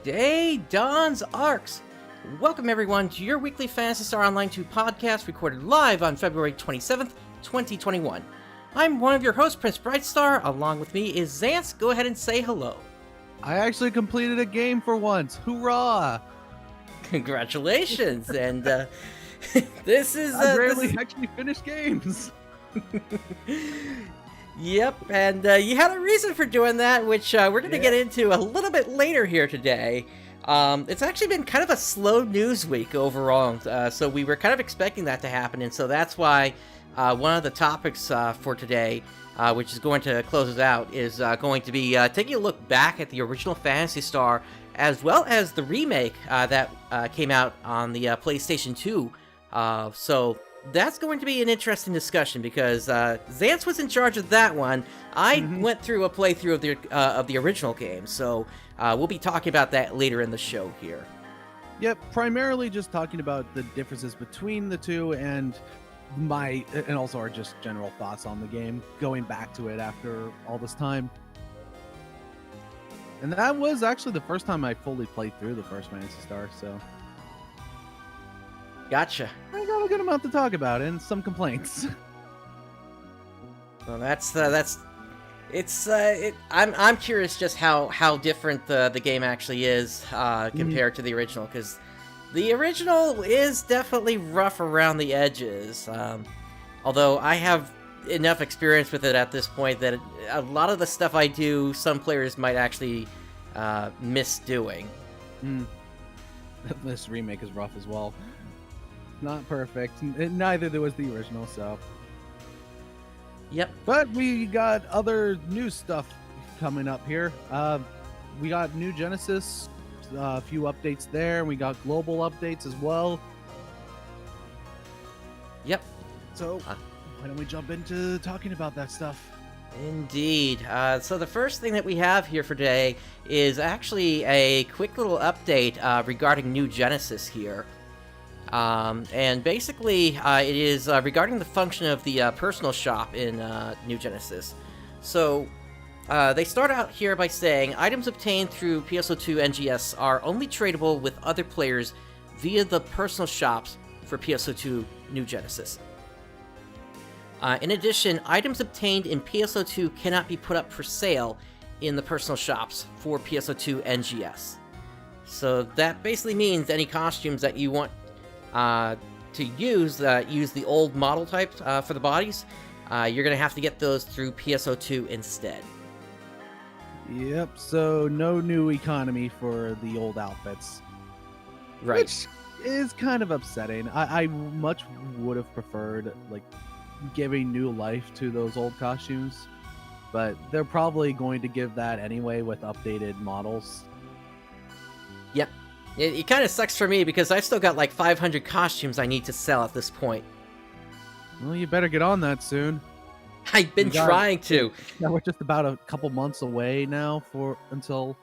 day, Dawns ARKS. Welcome everyone to your weekly Phantasy Star Online 2 podcast recorded live on February 27th, 2021. I'm one of your hosts, PrinceBrightstar. Along with me is Xance. Go ahead and say hello. I actually completed a game for once. Hoorah! Congratulations! And this is... I rarely actually finish games. Yep, and you had a reason for doing that, which we're going to get into a little bit later here today. It's actually been kind of a slow news week overall, so we were kind of expecting that to happen, and so that's why one of the topics for today, which is going to close us out, is going to be taking a look back at the original Phantasy Star, as well as the remake that came out on the PlayStation 2. So that's going to be an interesting discussion because Xance was in charge of that one. I went through a playthrough of the original game, so we'll be talking about that later in the show here. Yep, primarily just talking about the differences between the two and also our just general thoughts on the game, going back to it after all this time. And that was actually the first time I fully played through the first Phantasy Star, so Gotcha. I got a good amount to talk about and some complaints. Well, I'm curious just how different the game actually is compared to the original, because the original is definitely rough around the edges. Although I have enough experience with it at this point that a lot of the stuff I do, some players might actually miss doing. This remake is rough as well. Not perfect. Neither there was the original, so. Yep. But we got other new stuff coming up here. We got new Genesis, a few updates there, and we got global updates as well. Yep. So, why don't we jump into talking about that stuff? Indeed. So the first thing that we have here for today is actually a quick little update regarding new Genesis here. And basically, it is regarding the function of the personal shop in New Genesis. So, they start out here by saying, items obtained through PSO2 NGS are only tradable with other players via the personal shops for PSO2 New Genesis. In addition, items obtained in PSO2 cannot be put up for sale in the personal shops for PSO2 NGS. So that basically means any costumes that you want to use the old model type for the bodies, you're going to have to get those through PSO2 instead. Yep, so no new economy for the old outfits. Right. Which is kind of upsetting. I much would have preferred, like, giving new life to those old costumes, but they're probably going to give that anyway with updated models. Yep. It kind of sucks for me because I've still got like 500 costumes I need to sell at this point. Well, you better get on that soon. I've been trying to. Yeah, we're just about a couple months away now until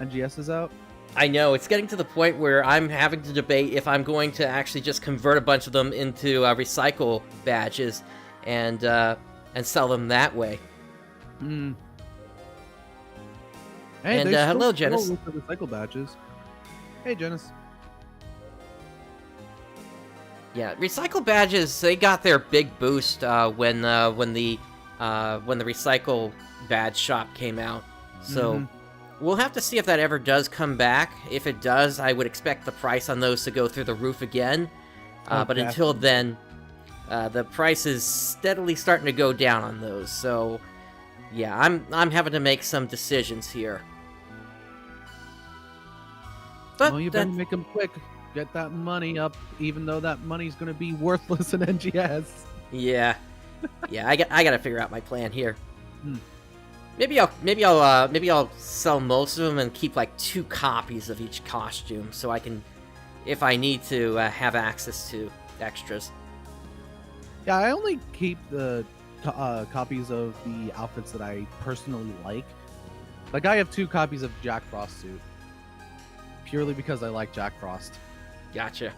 NGS is out. I know, it's getting to the point where I'm having to debate if I'm going to actually just convert a bunch of them into recycle badges and sell them that way. Hey, and hello, Janice. With the recycle badges. Hey, Janice. Yeah, recycle badges, they got their big boost when the recycle badge shop came out. So we'll have to see if that ever does come back. If it does, I would expect the price on those to go through the roof again. But until then, the price is steadily starting to go down on those. So yeah, I'm having to make some decisions here. But well, you better make them quick. Get that money up, even though that money's going to be worthless in NGS. Yeah, I got to figure out my plan here. Maybe I'll sell most of them and keep like 2 copies of each costume, so I can, if I need to, have access to extras. Yeah, I only keep the copies of the outfits that I personally like. Like, I have 2 copies of Jack Frost suit. Purely because I like Jack Frost. Gotcha.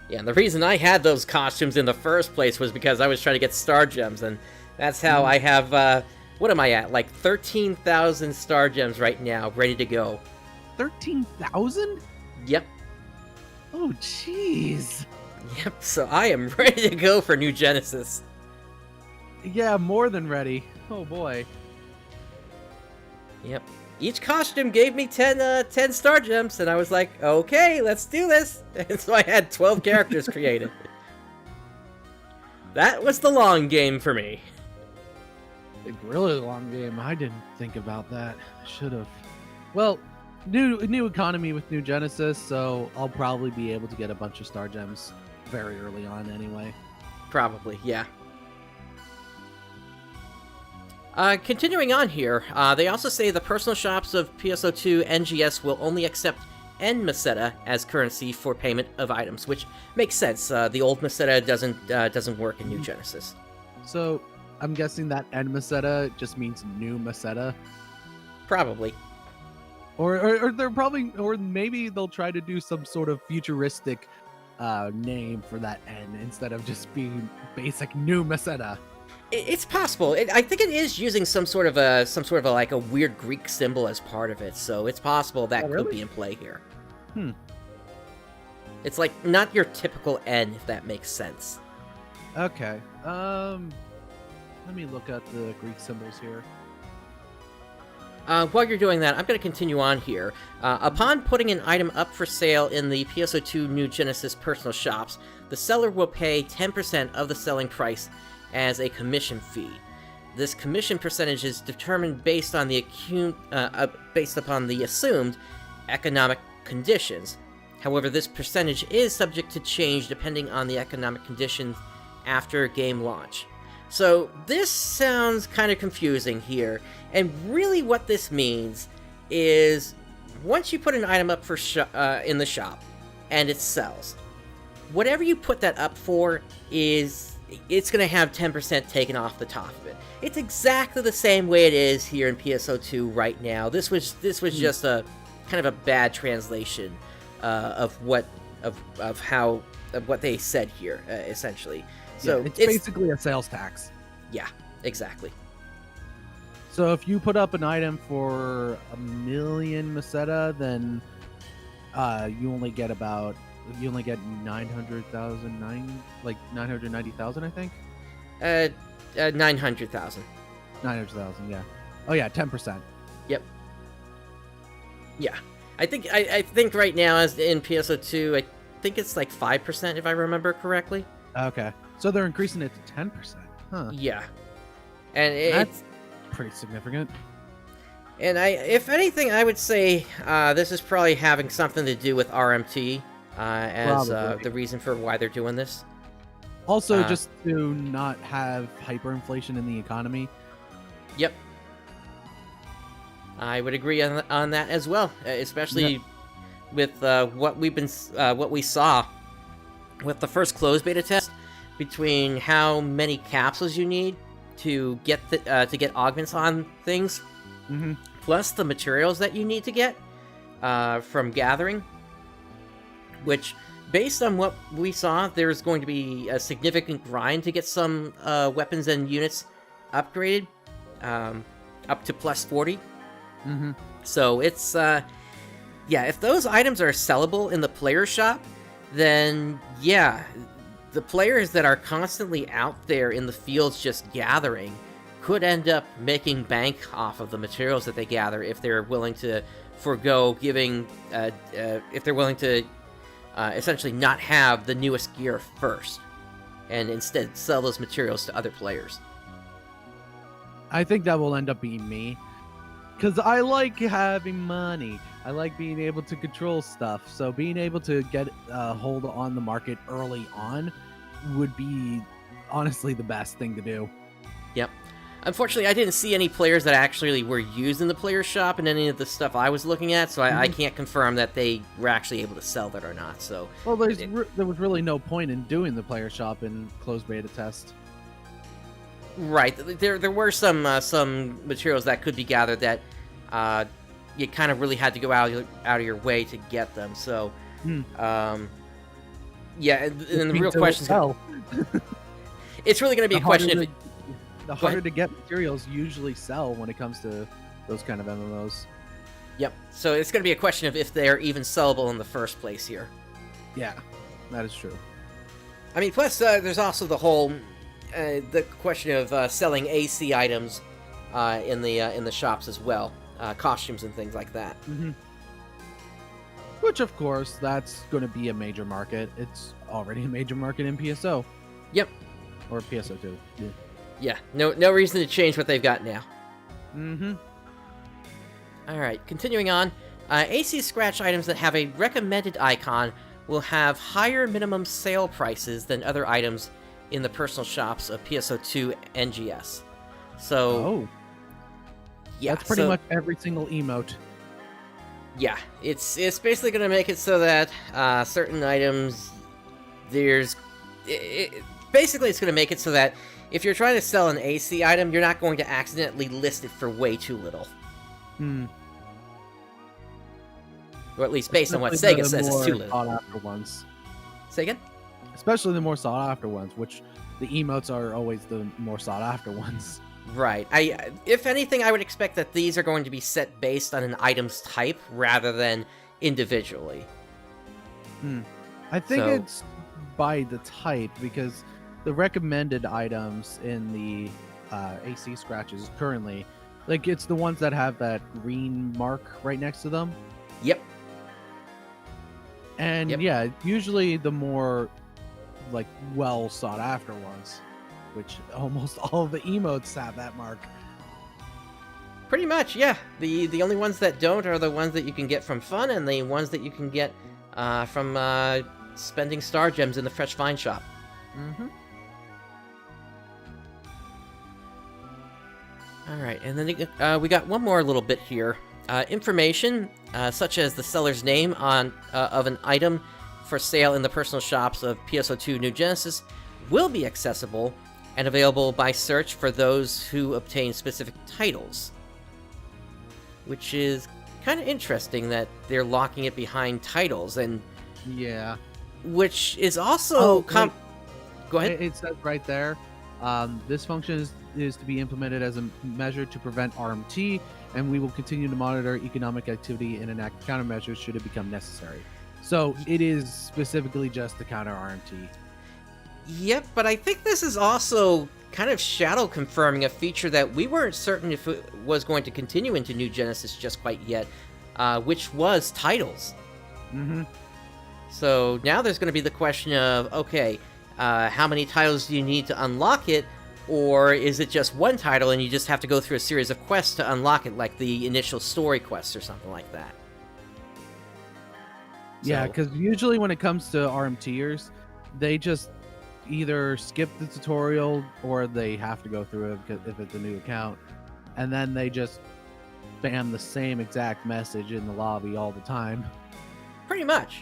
Yeah, and the reason I had those costumes in the first place was because I was trying to get Star Gems, and that's how I have, what am I at? Like 13,000 Star Gems right now, ready to go. 13,000? Yep. Oh, jeez. Yep, so I am ready to go for New Genesis. Yeah, more than ready. Oh boy. Yep. Each costume gave me 10 star gems, and I was like, okay, let's do this. And so I had 12 characters created. That was the long game for me. A really long game. I didn't think about that. Should have. Well, new economy with New Genesis, so I'll probably be able to get a bunch of star gems very early on anyway. Probably, yeah. Continuing on here, they also say the personal shops of PSO2 NGS will only accept N Meseta as currency for payment of items, which makes sense. The old Meseta doesn't work in New Genesis. So I'm guessing that N Meseta just means new Meseta. Probably. Or they're probably, or maybe they'll try to do some sort of futuristic name for that N instead of just being basic new Meseta. It's possible. I think it is using some sort of a like a weird Greek symbol as part of it, so it's possible that could be in play here. It's like not your typical N, if that makes sense. Okay. Let me look at the Greek symbols here. While you're doing that, I'm going to continue on here. Upon putting an item up for sale in the PSO2 New Genesis personal shops, the seller will pay 10% of the selling price as a commission fee. This commission percentage is determined based on based upon the assumed economic conditions. However, this percentage is subject to change depending on the economic conditions after game launch. So this sounds kind of confusing here, and really what this means is once you put an item up for in the shop and it sells, whatever you put that up for it's going to have 10% taken off the top of it. It's exactly the same way it is here in PSO2 right now. This was just a kind of a bad translation of what they said here, essentially. So yeah, it's basically a sales tax. Yeah, exactly. So if you put up an item for 1 million Meseta, then you only get 900,000, like 990,000, I think. 900,000. 900,000, yeah. Oh yeah, 10%. Yep. Yeah, I think right now, as in PSO2, I think it's like 5% if I remember correctly. Okay, so they're increasing it to 10%. Huh. Yeah, and it's pretty significant. And if anything, I would say this is probably having something to do with RMT as the reason for why they're doing this. Also, just to not have hyperinflation in the economy. Yep. I would agree on that as well, especially with what we saw with the first closed beta test, between how many capsules you need to get augments on things, plus the materials that you need to get from gathering, which, based on what we saw, there's going to be a significant grind to get some weapons and units upgraded up to plus 40. So it's if those items are sellable in the player shop, then yeah, the players that are constantly out there in the fields just gathering could end up making bank off of the materials that they gather if they're willing to forego giving if they're willing to essentially not have the newest gear first and instead sell those materials to other players. I think that will end up being me, because I like having money. I like being able to control stuff. So being able to get a hold on the market early on would be honestly the best thing to do. Yep. Unfortunately, I didn't see any players that actually were used in the player shop in any of the stuff I was looking at, so I can't confirm that they were actually able to sell that or not. So, well, there was really no point in doing the player shop in closed beta test. Right. There were some materials that could be gathered that you kind of really had to go out of your way to get them. So, yeah, and the real question is, it's really going to be a question. The harder to get materials usually sell when it comes to those kind of MMOs. Yep. So it's going to be a question of if they're even sellable in the first place here. Yeah, that is true. I mean, plus there's also the whole the question of selling AC items in the shops as well, costumes and things like that. Mm-hmm. Which, of course, that's going to be a major market. It's already a major market in PSO. Yep. Or PSO2. Yeah. No reason to change what they've got now. Mm-hmm. All right. Continuing on, AC scratch items that have a recommended icon will have higher minimum sale prices than other items in the personal shops of PSO2 NGS. So, yeah, that's pretty much every single emote. Yeah, it's basically going to make it so that certain items, basically it's going to make it so that if you're trying to sell an AC item, you're not going to accidentally list it for way too little. Or at least based on what Sega says it's too little. Sought-after ones. Say again? Especially the more sought-after ones, which the emotes are always the more sought-after ones. Right. If anything, I would expect that these are going to be set based on an item's type rather than individually. I think it's by the type, because the recommended items in the AC scratches currently, like, it's the ones that have that green mark right next to them. Yep. And yeah, usually the more like well sought after ones, which almost all of the emotes have that mark. Pretty much, yeah. The only ones that don't are the ones that you can get from fun, and the ones that you can get from spending star gems in the Fresh Find shop. Alright, and then we got one more little bit here. Information, such as the seller's name of an item for sale in the personal shops of PSO2 New Genesis, will be accessible and available by search for those who obtain specific titles. Which is kind of interesting that they're locking it behind titles, and yeah, which is also go ahead. It says right there, this function is to be implemented as a measure to prevent RMT, and we will continue to monitor economic activity and enact countermeasures should it become necessary. So it is specifically just to counter RMT. Yep, but I think this is also kind of shadow confirming a feature that we weren't certain if it was going to continue into New Genesis just quite yet, which was titles. So now there's going to be the question of, okay, how many titles do you need to unlock it, or is it just one title and you just have to go through a series of quests to unlock it, like the initial story quests or something like that? Yeah, because usually when it comes to RMTers, they just either skip the tutorial or they have to go through it if it's a new account, and then they just spam the same exact message in the lobby all the time. Pretty much.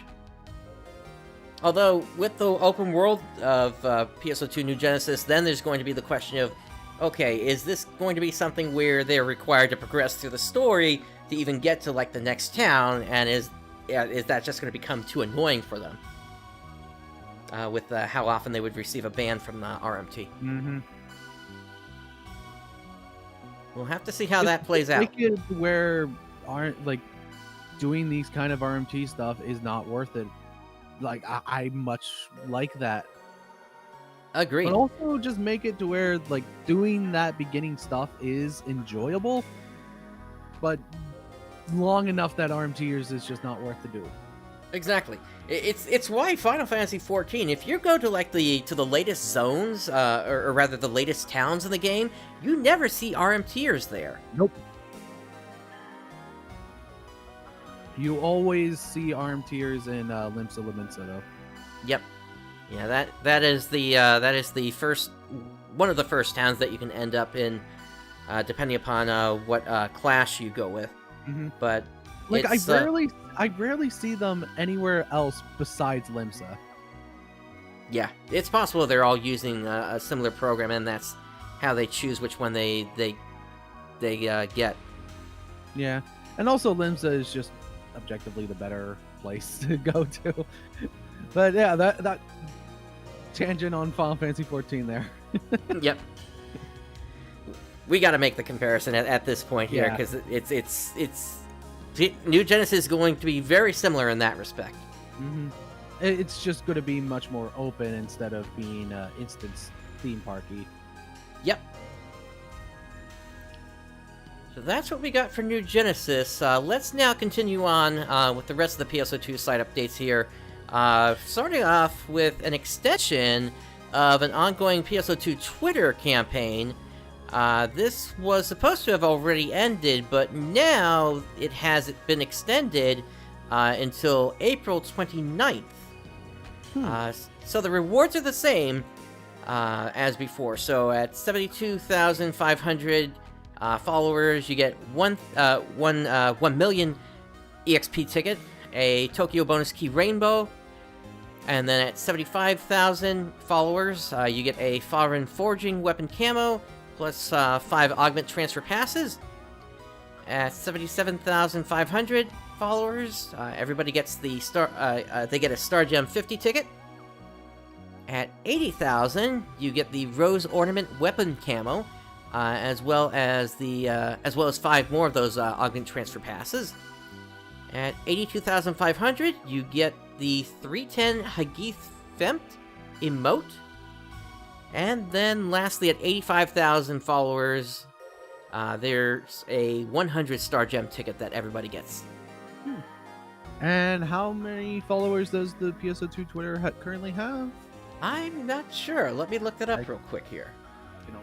Although, with the open world of PSO2 New Genesis, then there's going to be the question of, okay, is this going to be something where they're required to progress through the story to even get to, like, the next town, and is that just going to become too annoying for them? With how often they would receive a ban from RMT. We'll have to see how that plays out. Make it where doing these kind of RMT stuff is not worth it. Like, I much like that. Agreed. But also just make it to where, like, doing that beginning stuff is enjoyable, but long enough that RMTers is just not worth the do. Exactly. It's why Final Fantasy XIV, if you go to like the latest zones, or rather the latest towns in the game, you never see RMTers there. Nope. You always see RMTers in Limsa Laminsa, though. Yep. Yeah, that is the first one of the first towns that you can end up in, depending upon what class you go with. But like, I rarely see them anywhere else besides Limsa. Yeah, it's possible they're all using a similar program, and that's how they choose which one they get. Yeah, and also Limsa is just objectively the better place to go to. But yeah, that tangent on Final Fantasy XIV there. Yep. We got to make the comparison at this point here, because it's New Genesis is going to be very similar in that respect. Mm-hmm. It's just going to be much more open instead of being instance theme parky. Yep. So that's what we got for New Genesis. Let's now continue on with the rest of the PSO2 site updates here. Starting off with an extension of an ongoing PSO2 Twitter campaign. This was supposed to have already ended, but now it has been extended until April 29th. So the rewards are the same as before. So at 72,500 followers, you get 1 million EXP ticket, a Tokyo bonus key rainbow, and then at 75,000 followers, you get a foreign forging weapon camo, plus 5 augment transfer passes. At 77,500 followers, everybody gets the they get a Star Gem 50 ticket. At 80,000, you get the Rose Ornament weapon camo, as well as 5 more of those augment transfer passes. At 82,500, you get the 310 Hagith Fempt emote. And then lastly, at 85,000 followers, there's a 100 Star Gem ticket that everybody gets. And how many followers does the PSO2 Twitter currently have? I'm not sure. Let me look that up real quick here. You know,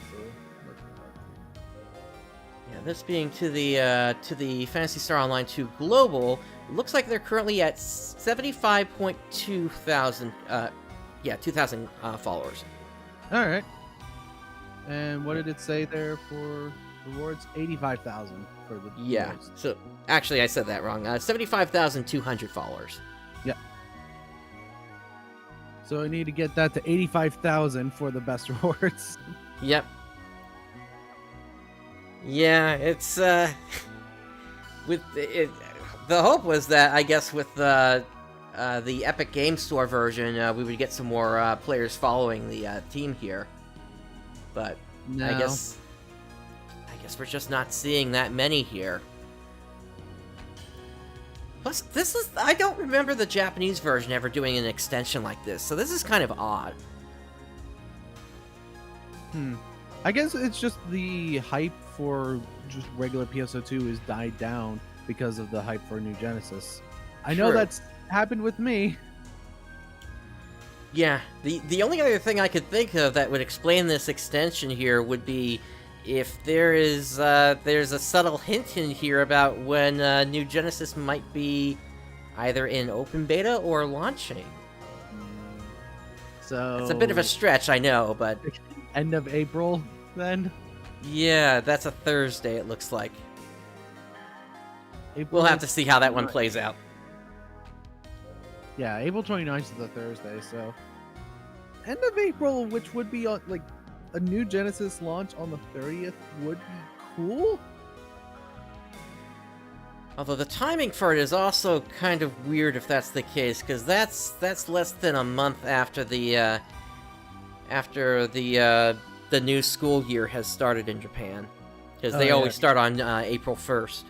Yeah, this being to the Phantasy Star Online 2 Global, it looks like they're currently at 75.2 thousand, 2,000 followers. All right. And what did it say there for rewards? 85,000 for the rewards. So actually, I said that wrong. 75,200 followers. Yeah. So I need to get that to 85,000 for the best rewards. Yep. Yeah, it's with it. The hope was that, I guess, with the Epic Game Store version, we would get some more players following the team here. But No. I guess we're just not seeing that many here. Plus, I don't remember the Japanese version ever doing an extension like this, so this is kind of odd. I guess it's just the hype for just regular PSO2 is died down because of the hype for New Genesis. I know True. that's happened with me. Yeah, the only other thing I could think of that would explain this extension here would be if there's a subtle hint in here about when New Genesis might be either in open beta or launching. So It's a bit of a stretch, I know, but end of April then. yeah, that's a Thursday, it looks like. April We'll have to see how that one plays out. Yeah, April 29th is a Thursday, so end of April, which would be like a New Genesis launch on the 30th would be cool. Although the timing for it is also kind of weird if that's the case, because that's less than a month after the new school year has started in Japan, because they always start on April 1st.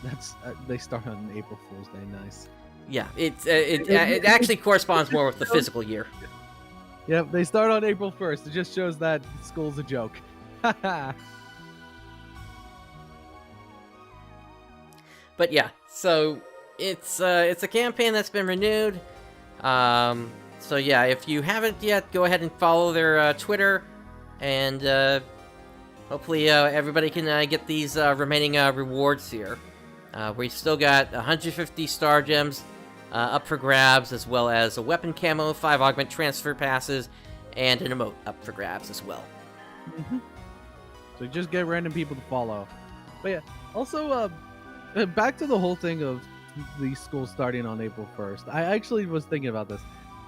That's they start on April Fool's Day. Nice. Yeah, it actually corresponds more with the physical year. Yep, they start on April 1st. It just shows that school's a joke. But yeah, so it's a campaign that's been renewed. So yeah, if you haven't yet, go ahead and follow their Twitter, and hopefully everybody can get these remaining rewards here. We've still got 150 Star Gems up for grabs, as well as a weapon camo, 5 augment transfer passes, and an emote up for grabs as well. So just get random people to follow. But yeah, also back to the whole thing of the school starting on April 1st. I actually was thinking about this.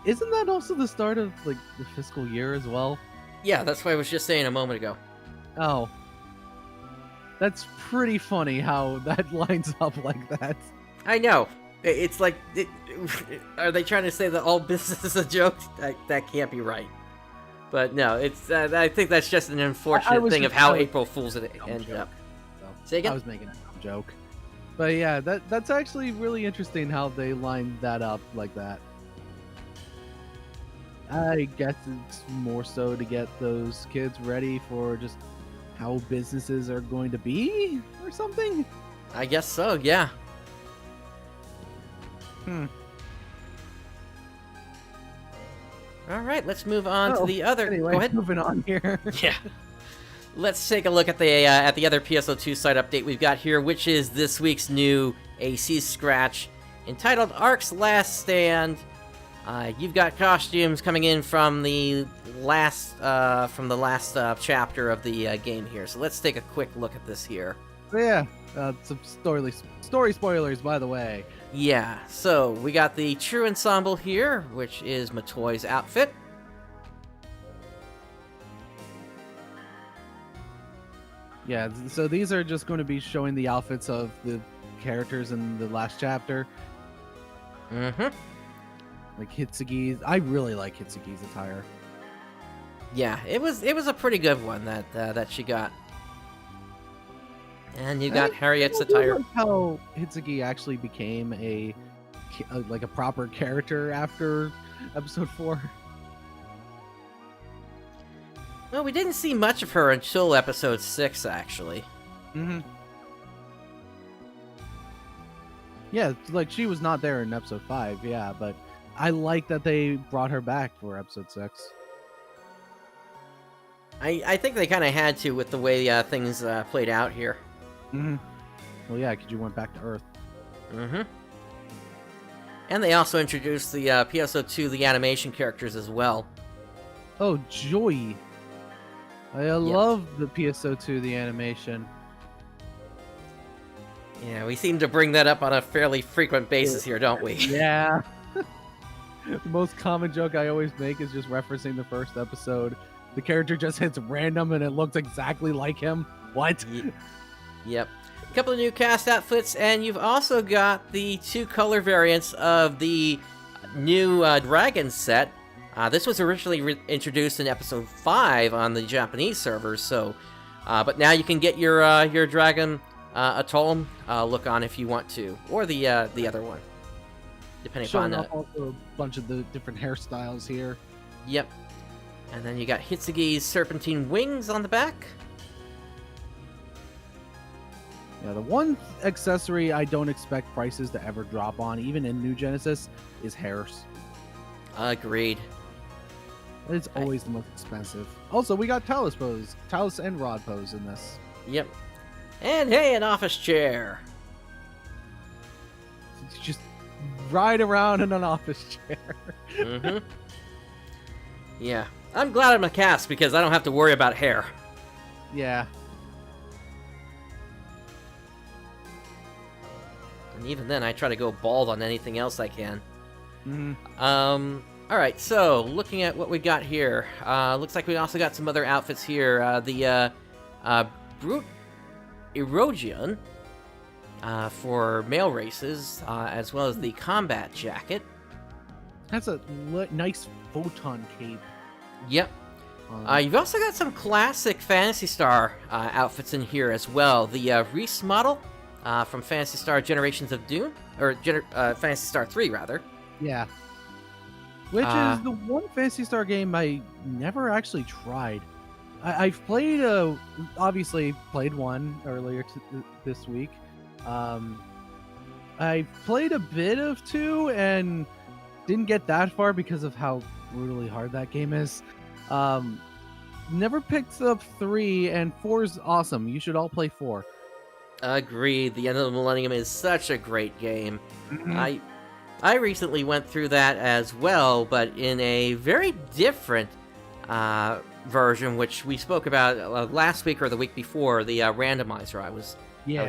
Isn't that also the start of like the fiscal year as well? Yeah, that's what I was just saying a moment ago. Oh. That's pretty funny how that lines up like that. I know. It's like, are they trying to say that all business is a joke? That can't be right. But no, it's. I think that's just an unfortunate thing of how April Fool's it ended up. So, Say again? I was making a dumb joke. But yeah, that's actually really interesting how they lined that up like that. I guess it's more so to get those kids ready for just how businesses are going to be or something. I guess so, yeah. All right, let's move on to the other. Anyway, Go ahead. moving on here. Yeah. Let's take a look at the other PSO2 site update we've got here, which is this week's new AC scratch entitled ARKS Last Stand. You've got costumes coming in from the last chapter of the game here. So let's take a quick look at this here. Yeah, some story spoilers, by the way. Yeah, so we got the True Ensemble here, which is Matoy's outfit. Yeah, so these are just going to be showing the outfits of the characters in the last chapter. Mm-hmm. Like Hitsugi's. I really like Hitsugi's attire. Yeah, it was a pretty good one that she got. And you got Harriet's attire. Like how Hitsugi actually became a proper character after episode 4. Well, we didn't see much of her until episode 6, actually. Mm-hmm. Yeah, like she was not there in episode 5, yeah, but I like that they brought her back for episode 6. I think they kind of had to with the way things played out here. Mm-hmm. Well, yeah, because you went back to Earth. Mm-hmm. And they also introduced the PSO2, the animation characters as well. Oh, joy! I love the PSO2, the animation. Yeah, we seem to bring that up on a fairly frequent basis here, don't we? Yeah. The most common joke I always make is just referencing the first episode. The character just hits random and it looks exactly like him. What? Yep. A couple of new cast outfits, and you've also got the 2 color variants of the new dragon set. This was originally introduced in episode 5 on the Japanese servers, so but now you can get your dragon atoll look on if you want to, or the other one, depending Showing upon off also a bunch of the different hairstyles here. Yep. And then you got Hitsugi's serpentine wings on the back. Yeah, the one accessory I don't expect prices to ever drop on, even in New Genesis, is hairs. Agreed. It's always the most expensive. Also, we got Talus pose, Talus and Rod pose in this. Yep. And hey, an office chair. Just ride around in an office chair. Mm-hmm. Yeah. I'm glad I'm a cast because I don't have to worry about hair. Yeah. And even then, I try to go bald on anything else I can. Mm-hmm. Alright, so, looking at what we got here. Looks like we also got some other outfits here. The Brute Erosion for male races, as well as the Combat Jacket. That's a nice photon cape. Yep. You've also got some classic Phantasy Star outfits in here as well. The Reese model from Phantasy Star Generations of Doom, or Phantasy Star 3, rather. Yeah. Which is the one Phantasy Star game I never actually tried. I've played, obviously played one earlier this week. I played a bit of 2 and didn't get that far because of how brutally hard that game is. Never picked up 3, and 4 is awesome. You should all play 4. Agreed. The End of the Millennium is such a great game. Mm-hmm. I recently went through that as well, but in a very different version, which we spoke about last week or the week before, the randomizer I was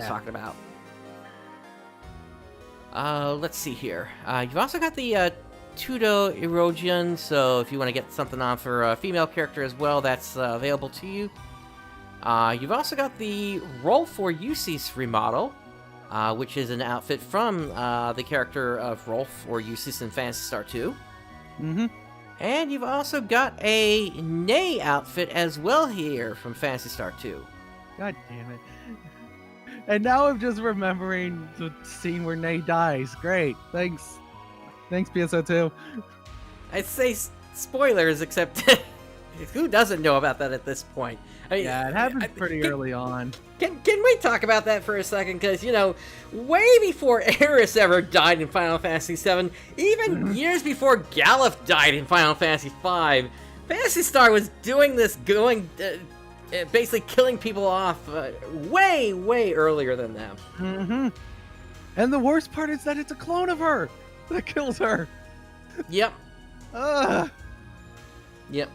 talking about. Let's see here. You've also got the Tudo Erosion, so if you want to get something on for a female character as well, that's available to you. You've also got the Roll for Eustace remodel, which is an outfit from the character of Rolf or Eustace in Phantasy Star 2. Mm-hmm. And you've also got a Nay outfit as well here from Phantasy Star 2. God damn it. And now I'm just remembering the scene where Nate dies. Great. Thanks, PSO2. I'd say spoilers, except who doesn't know about that at this point? I mean, Yeah, it happens pretty early on. Can we talk about that for a second? Because, way before Aerith ever died in Final Fantasy VII, even years before Galuf died in Final Fantasy V, Phantasy Star was doing this, basically killing people off way, way earlier than them. Mm-hmm. And the worst part is that it's a clone of her that kills her. Yep. Ugh. Yep.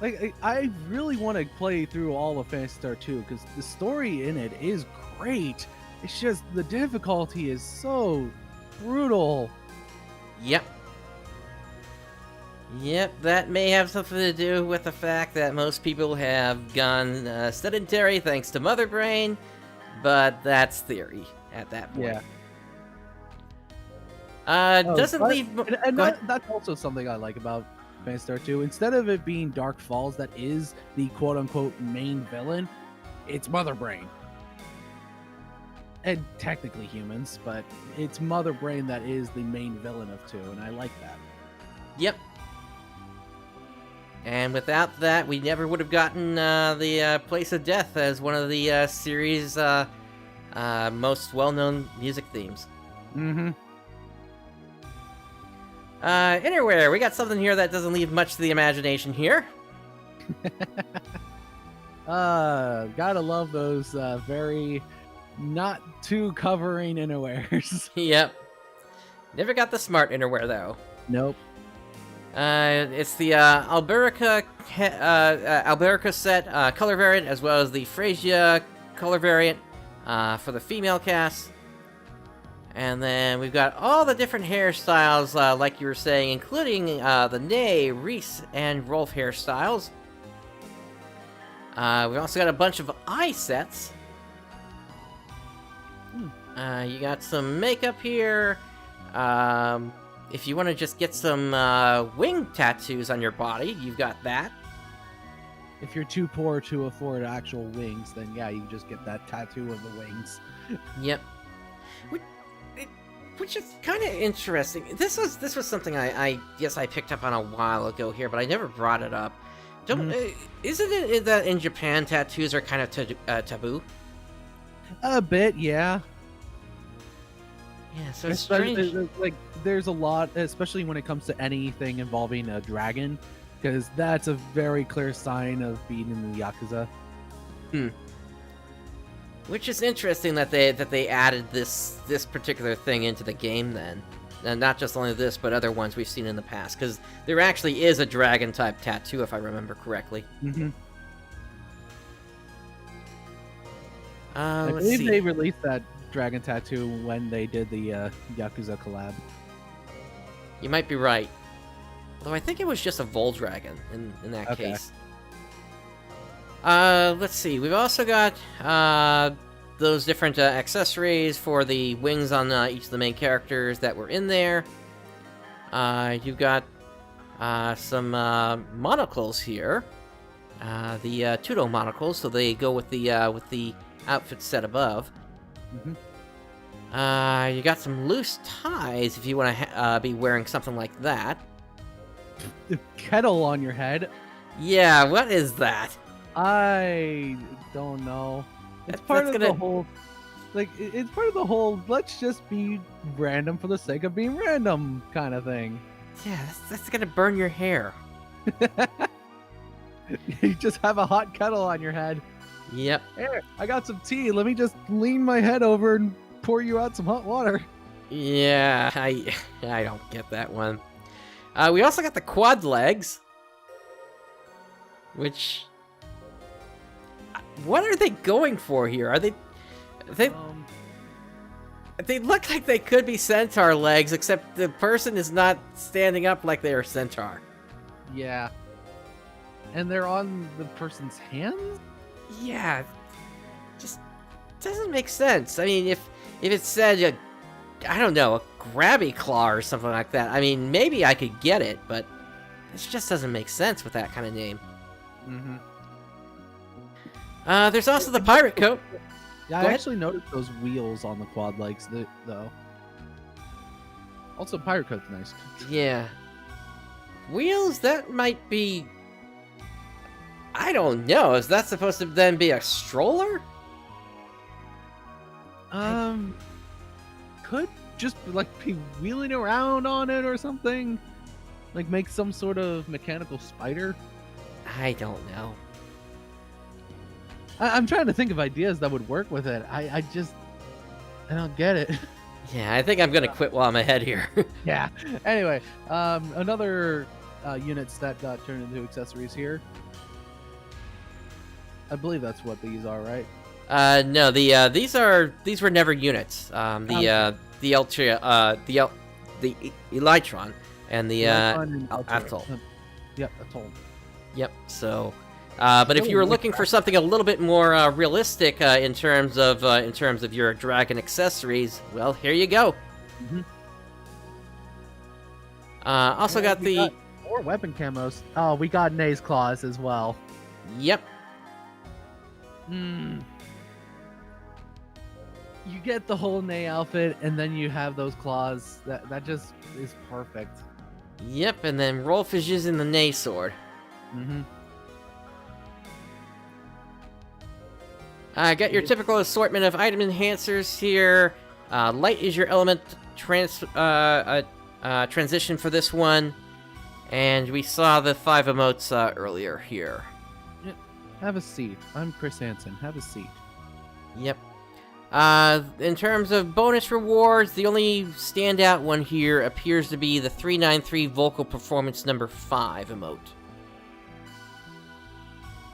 Like, I really want to play through all of Phantasy Star 2 because the story in it is great. It's just the difficulty is so brutal. Yep. Yep, that may have something to do with the fact that most people have gone sedentary thanks to Mother Brain, but that's theory at that point. Yeah. Doesn't leave... And that's also something I like about Phantasy Star 2. Instead of it being Dark Falls that is the quote-unquote main villain, it's Mother Brain. And technically humans, but it's Mother Brain that is the main villain of 2, and I like that. Yep. And without that, we never would have gotten the Place of Death as one of the series' most well-known music themes. Mm-hmm. Innerwear, we got something here that doesn't leave much to the imagination here. Gotta love those very not too covering innerwears. Yep. Never got the smart innerwear, though. Nope. It's the Alberica set color variant, as well as the Phrasia color variant for the female cast. And then we've got all the different hairstyles, like you were saying, including the Ney, Reese, and Rolf hairstyles. We've also got a bunch of eye sets. You got some makeup here. If you want to just get some wing tattoos on your body, you've got that. If you're too poor to afford actual wings, then yeah, you just get that tattoo of the wings. Yep. Which is kind of interesting. This was something I guess I picked up on a while ago here, but I never brought it up. Isn't it that in Japan tattoos are kind of taboo? A bit, yeah. Yeah, so it's strange. Like, there's a lot, especially when it comes to anything involving a dragon, because that's a very clear sign of being in the Yakuza. Which is interesting that they added this particular thing into the game then. And not just only this, but other ones we've seen in the past. Because there actually is a dragon-type tattoo, if I remember correctly. Mm-hmm. I Let's believe see. they released that dragon tattoo when they did the Yakuza collab. You might be right. Although I think it was just a Voldragon in that case. Let's see. We've also got those different accessories for the wings on each of the main characters that were in there. You've got some monocles here. The Tudo monocles, so they go with the outfit set above. Mm-hmm. You got some loose ties if you want to be wearing something like that. The kettle on your head. Yeah, what is that? I don't know. It's part of the whole, like, it's part of the whole, let's just be random for the sake of being random kind of thing. Yeah, that's gonna burn your hair. You just have a hot kettle on your head. Yep. Here, I got some tea. Let me just lean my head over and pour you out some hot water. Yeah, I don't get that one. We also got the quad legs, which... What are they going for here? Are they look like they could be centaur legs, except the person is not standing up like they're a centaur. Yeah. And they're on the person's hands? Yeah. Just doesn't make sense. I mean, if it said, I don't know, a grabby claw or something like that, I mean, maybe I could get it, but it just doesn't make sense with that kind of name. Mm-hmm. There's also the pirate coat. Yeah, Go I ahead. actually noticed those wheels on the quad legs, though. Also, pirate coat's nice. Yeah. Wheels, that might be... I don't know. Is that supposed to then be a stroller? Could just like be wheeling around on it or something. Like make some sort of mechanical spider. I don't know. I'm trying to think of ideas that would work with it. I don't get it. Yeah, I think I'm gonna quit while I'm ahead here. Yeah. Anyway, another units that got turned into accessories here. I believe that's what these are, right? No, these were never units. The Elytron and the Atoll. Yep, Atoll. Yep. So, but if you were looking for something a little bit more realistic in terms of your dragon accessories, well, here you go. Mm-hmm. Also got the more weapon camos. Oh, we got Nay's claws as well. Yep. You get the whole Nay outfit, and then you have those claws. That just is perfect. Yep, and then Rolf is using the Nay sword. Mm-hmm. Got your typical assortment of item enhancers here. Light is your element transition for this one. And we saw the 5 emotes earlier here. Yep. Have a seat. I'm Chris Hansen. Have a seat. Yep. In terms of bonus rewards, the only standout one here appears to be the 393 Vocal Performance number 5 emote.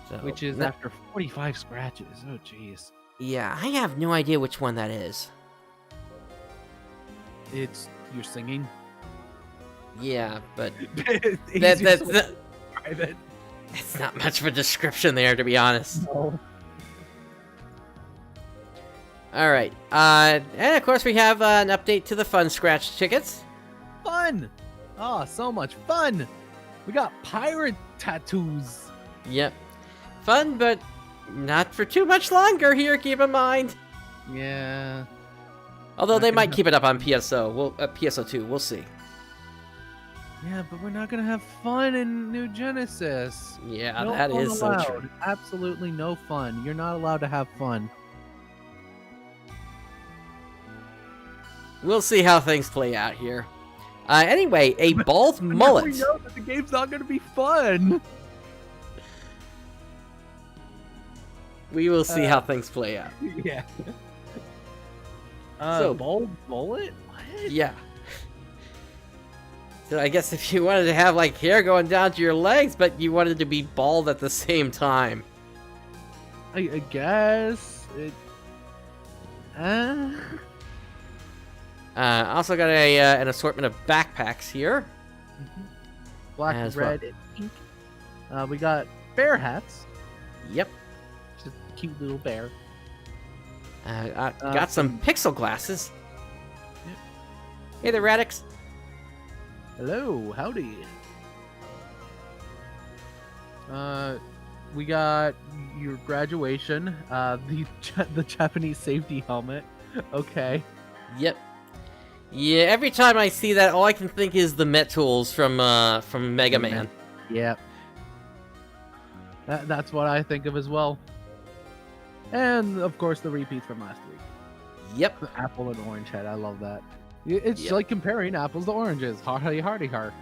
So, Which is after 45 scratches. Oh, jeez. Yeah, I have no idea which one that is. You're singing. Yeah, but that's it's not much of a description there, to be honest. No. All right, and of course we have an update to the Fun Scratch tickets. Fun! Oh, so much fun! We got pirate tattoos. Yep, fun, but not for too much longer here. Keep in mind. Yeah. Although they might keep it up on PSO2. We'll see. Yeah, but we're not gonna have fun in New Genesis. Yeah, No that fun is so allowed. true. Absolutely no fun. You're not allowed to have fun. We'll see how things play out here. Anyway, a bald mullet. We know that the game's not gonna be fun. We will see how things play out. Yeah. So- bald mullet? What? Yeah. So I guess if you wanted to have like hair going down to your legs, but you wanted to be bald at the same time. I guess it. Also got an assortment of backpacks here. Black, As red, and pink. We got bear hats. Yep. Just a cute little bear. Got some pixel glasses. Yep. Hey there, Radix. Hello, howdy. We got your graduation. The Japanese safety helmet. Okay. Yep. Yeah, every time I see that, all I can think is the Met Tools from Mega Man. Yep. That's what I think of as well. And of course the repeats from last week. Yep. The apple and orange head. I love that. It's Yep. like comparing apples to oranges. Hardy, hardy, har.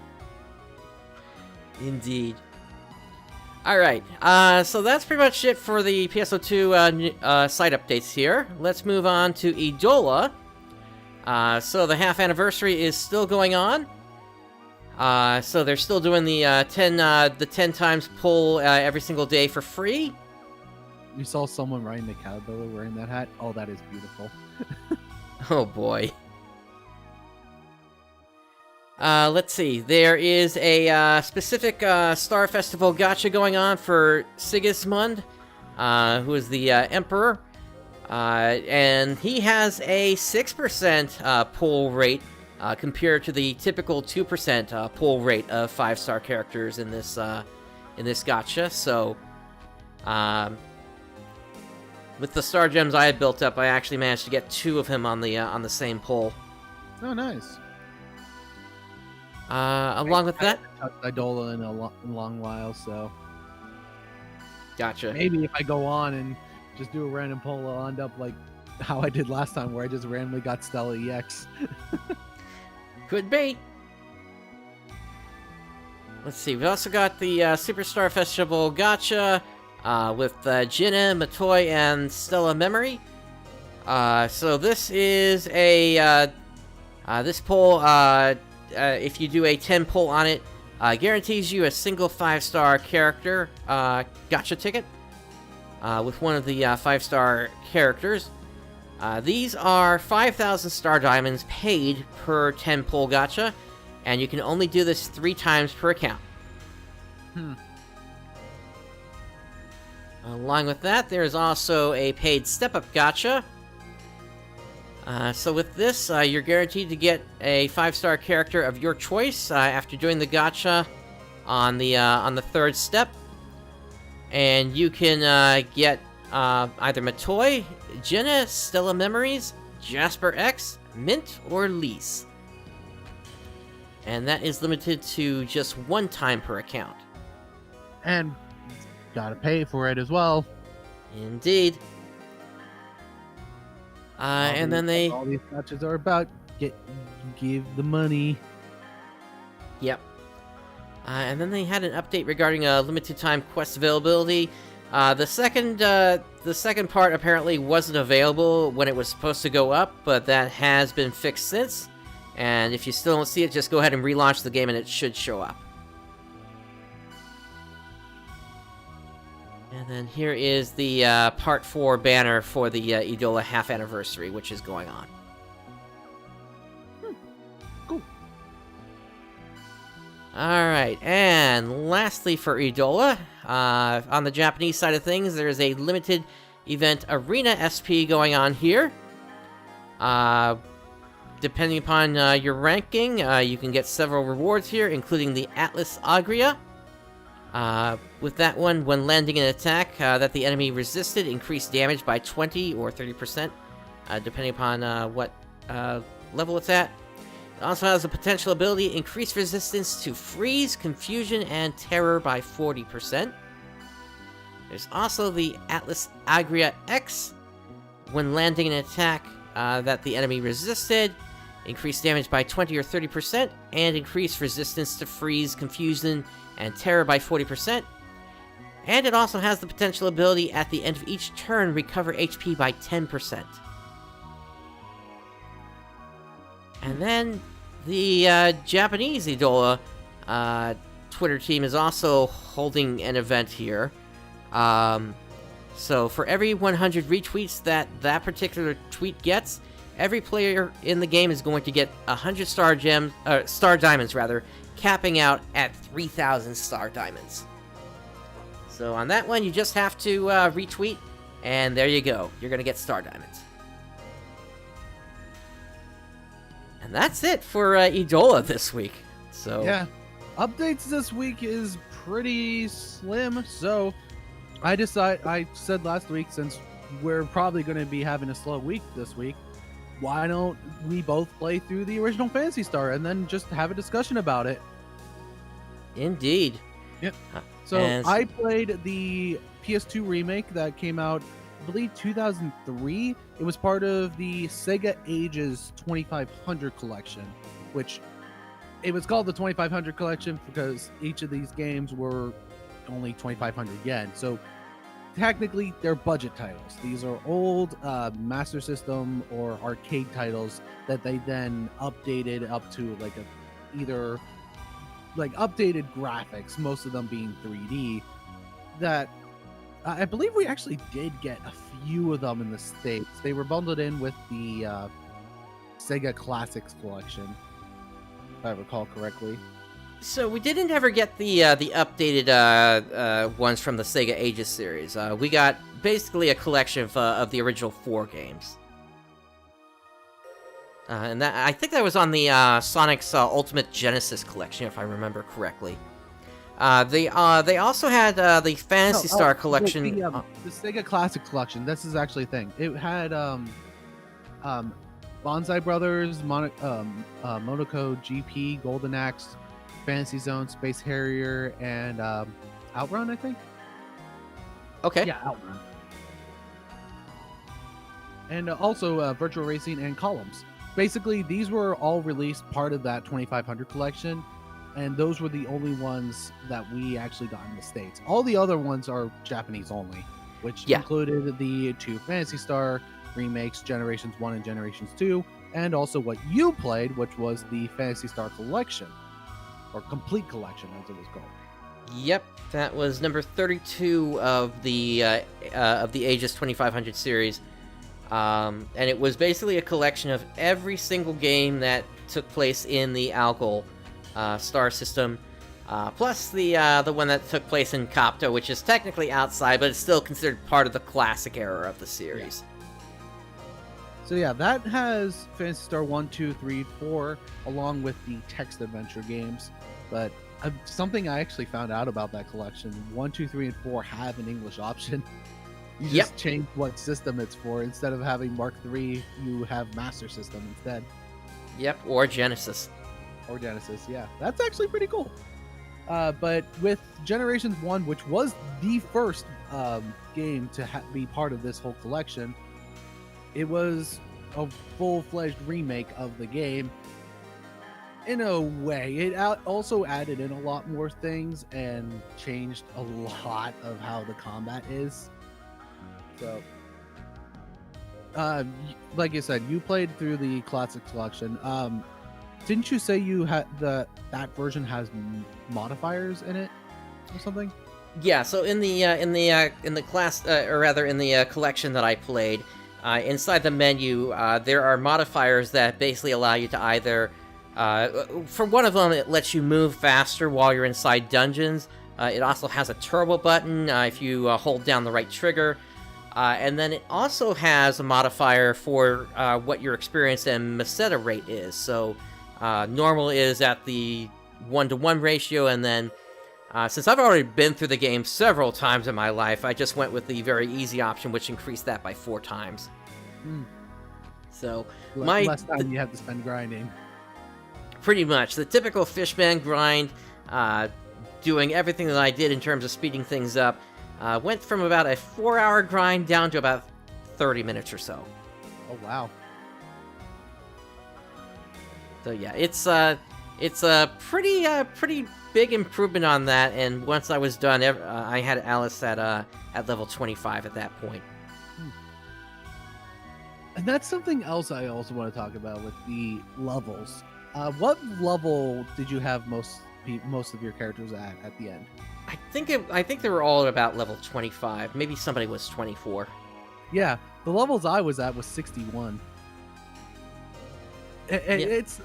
Indeed. Alright, so that's pretty much it for the PSO2 site updates here. Let's move on to Idola. So the half anniversary is still going on. So they're still doing the 10 times pull every single day for free. You saw someone riding the caterpillar wearing that hat? Oh, that is beautiful. Oh boy. Let's see. There is a specific Star Festival gacha going on for Sigismund, who is the Emperor. And he has a 6% pull rate compared to the typical 2% pull rate of 5-star characters in this gacha. So, With the star gems I had built up, I actually managed to get 2 of him on the same pull. Oh, nice. Along with that, touched Idola in a long while, so gotcha. maybe if I go on and just do a random poll, I'll end up like how I did last time, where I just randomly got Stella EX. Could be. Let's see. We also got the Superstar Festival Gacha with Jinna, Matoy, and Stella Memory. So this is a this poll. If you do a 10 pull on it, guarantees you a single 5-star character gacha ticket with one of the 5-star characters. These are 5,000 star diamonds paid per 10 pull gacha, and you can only do this 3 times per account. Along with that, there's also a paid step-up gacha. So with this, you're guaranteed to get a 5-star character of your choice after doing the gacha on the 3rd step, and you can get either Matoy, Jinna, Stella Memories, Jasper X, Mint, or Lease. And that is limited to just 1 time per account. And gotta pay for it as well. Indeed. And then all these matches are about give the money. Yep. And then they had an update regarding limited time quest availability. The second part apparently wasn't available when it was supposed to go up, but that has been fixed since. And if you still don't see it, just go ahead and relaunch the game and it should show up. And then here is the Part 4 banner for the Idola half anniversary, which is going on. Cool. Alright, and lastly for Idola, on the Japanese side of things, there's a limited event Arena SP going on here. Depending upon your ranking, you can get several rewards here, including the Atlas Agria. With that one, when landing an attack that the enemy resisted, increased damage by 20 or 30%, depending upon what level it's at. It also has a potential ability, increase resistance to freeze, confusion, and terror by 40%. There's also the Atlas Agria X. When landing an attack that the enemy resisted, increase damage by 20 or 30%, and increase resistance to freeze, confusion, and terror by 40%. And it also has the potential ability at the end of each turn, recover HP by 10%. And then the Japanese Idola Twitter team is also holding an event here. So for every 100 retweets that particular tweet gets, every player in the game is going to get 100 star diamonds, capping out at 3,000 star diamonds. So on that one, you just have to retweet, and there you go. You're going to get star diamonds. And that's it for Idola this week. So yeah, updates this week is pretty slim. So I said last week, since we're probably going to be having a slow week this week, why don't we both play through the original Phantasy Star and then just have a discussion about it? Indeed. Yep. So I played the PS2 remake that came out, I believe, 2003. It was part of the Sega Ages 2500 collection, which it was called the 2500 collection because each of these games were only 2,500 yen. So technically, they're budget titles. These are old Master System or arcade titles that they then updated up to either updated graphics, most of them being 3D. That I believe we actually did get a few of them in the States. They were bundled in with the Sega Classics collection, if I recall correctly. So we didn't ever get the updated ones from the Sega Ages series. We got basically a collection of the original 4 games. And I think that was on the Sonic's Ultimate Genesis collection, if I remember correctly. They also had the Phantasy Star collection. The Sega Classic collection. This is actually a thing. It had Bonsai Brothers, Monaco GP, Golden Axe, Fantasy Zone, Space Harrier, and Outrun, I think. Okay. Yeah, Outrun. And also Virtual Racing and Columns. Basically, these were all released part of that 2500 collection, and those were the only ones that we actually got in the States. All the other ones are Japanese only, which included the 2 Phantasy Star remakes, Generations 1 and Generations 2, and also what you played, which was the Phantasy Star Collection, or Complete Collection, as it was called. Yep, that was number 32 of the Aegis 2500 series. And it was basically a collection of every single game that took place in the Algol star system, plus the one that took place in Copto, which is technically outside, but it's still considered part of the classic era of the series. Yeah. So yeah, that has Phantasy Star 1, 2, 3, 4, along with the text adventure games. But something I actually found out about that collection, 1, 2, 3, and 4 have an English option. You just change what system it's for. Instead of having Mark III, you have Master System instead. Yep, or Genesis. Or Genesis, yeah. That's actually pretty cool. But with Generations 1, which was the first game to be part of this whole collection, it was a full-fledged remake of the game. In a way, it also added in a lot more things and changed a lot of how the combat is. So, like I said, you played through the Classic Collection. Didn't you say you had that version has modifiers in it or something? Yeah. So in the class, or rather in the collection that I played, inside the menu, there are modifiers that basically allow you to either, for one of them, it lets you move faster while you're inside dungeons. It also has a turbo button if you hold down the right trigger. And then it also has a modifier for what your experience and Meseta rate is. So normal is at the 1-to-1 ratio, and then since I've already been through the game several times in my life, I just went with the very easy option, which increased that by 4 times. So less time you have to spend grinding. Pretty much. The typical Fishman grind, doing everything that I did in terms of speeding things up, went from about a 4-hour grind down to about 30 minutes or so. Oh, wow. So yeah, it's a pretty big improvement on that, and once I was done, I had Alice at level 25 at that point. And that's something else I also want to talk about with the levels. What level did you have most of your characters at the end? I think they were all at about level 25. Maybe somebody was 24. Yeah, the levels I was at was 61. It's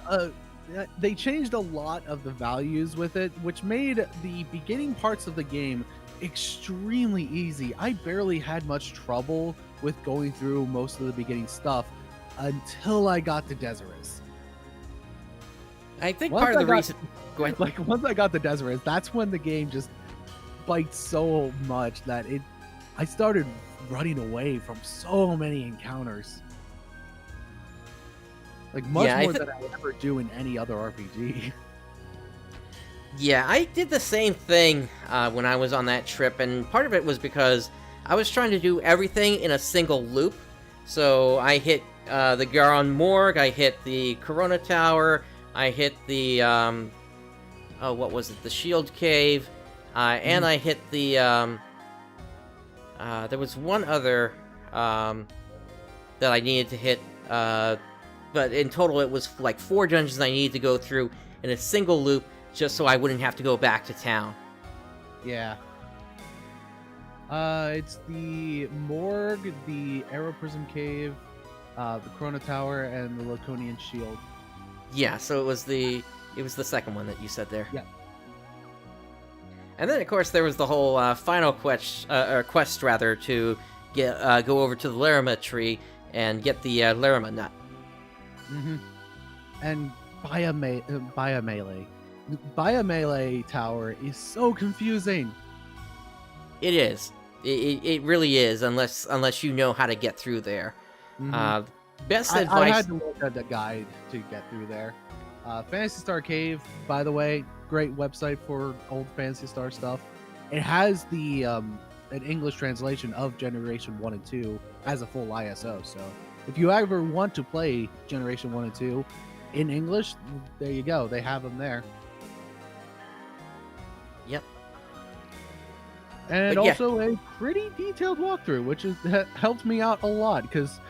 they changed a lot of the values with it, which made the beginning parts of the game extremely easy. I barely had much trouble with going through most of the beginning stuff until I got to Desirous. I think part of the reason... Go ahead. Like, once I got to Desirous, that's when the game just bites so much that I started running away from so many encounters. Like, much more than I would ever do in any other RPG. Yeah, I did the same thing when I was on that trip, and part of it was because I was trying to do everything in a single loop. So I hit the Garon Morgue, I hit the Corona Tower, I hit the, what was it, the Shield Cave, and I hit the, there was one other that I needed to hit, but in total it was like 4 dungeons I needed to go through in a single loop, just so I wouldn't have to go back to town. Yeah. It's the Morgue, the Aeroprism Cave, the Corona Tower, and the Laconian Shield. Yeah, so it was the second one that you said there. Yeah. And then, of course, there was the whole final quest rather, to get go over to the Larima tree and get the Larima nut. Mm-hmm. And buy a melee. Buy a melee tower is so confusing. It is. It really is, unless you know how to get through there. Mhm. Best I advice. had to look at the guide to get through there. Phantasy Star Cave, by the way, great website for old Phantasy Star stuff. It has the an English translation of Generation 1 and 2 as a full ISO. So if you ever want to play Generation 1 and 2 in English, there you go. They have them there. Yep. And But yeah. also a pretty detailed walkthrough, which has helped me out a lot, because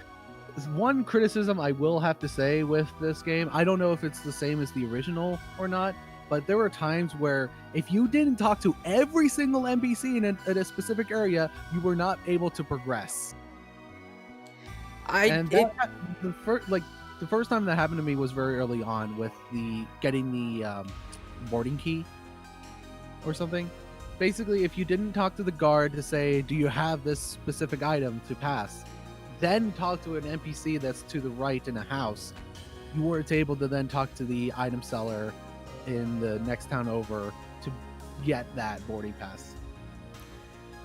one criticism I will have to say with this game, I don't know if it's the same as the original or not, but there were times where if you didn't talk to every single NPC in a specific area, you were not able to progress. The first time that happened to me was very early on with getting the boarding key or something. Basically, if you didn't talk to the guard to say, do you have this specific item to pass, then talk to an NPC that's to the right in a house, you weren't able to then talk to the item seller in the next town over to get that boarding pass.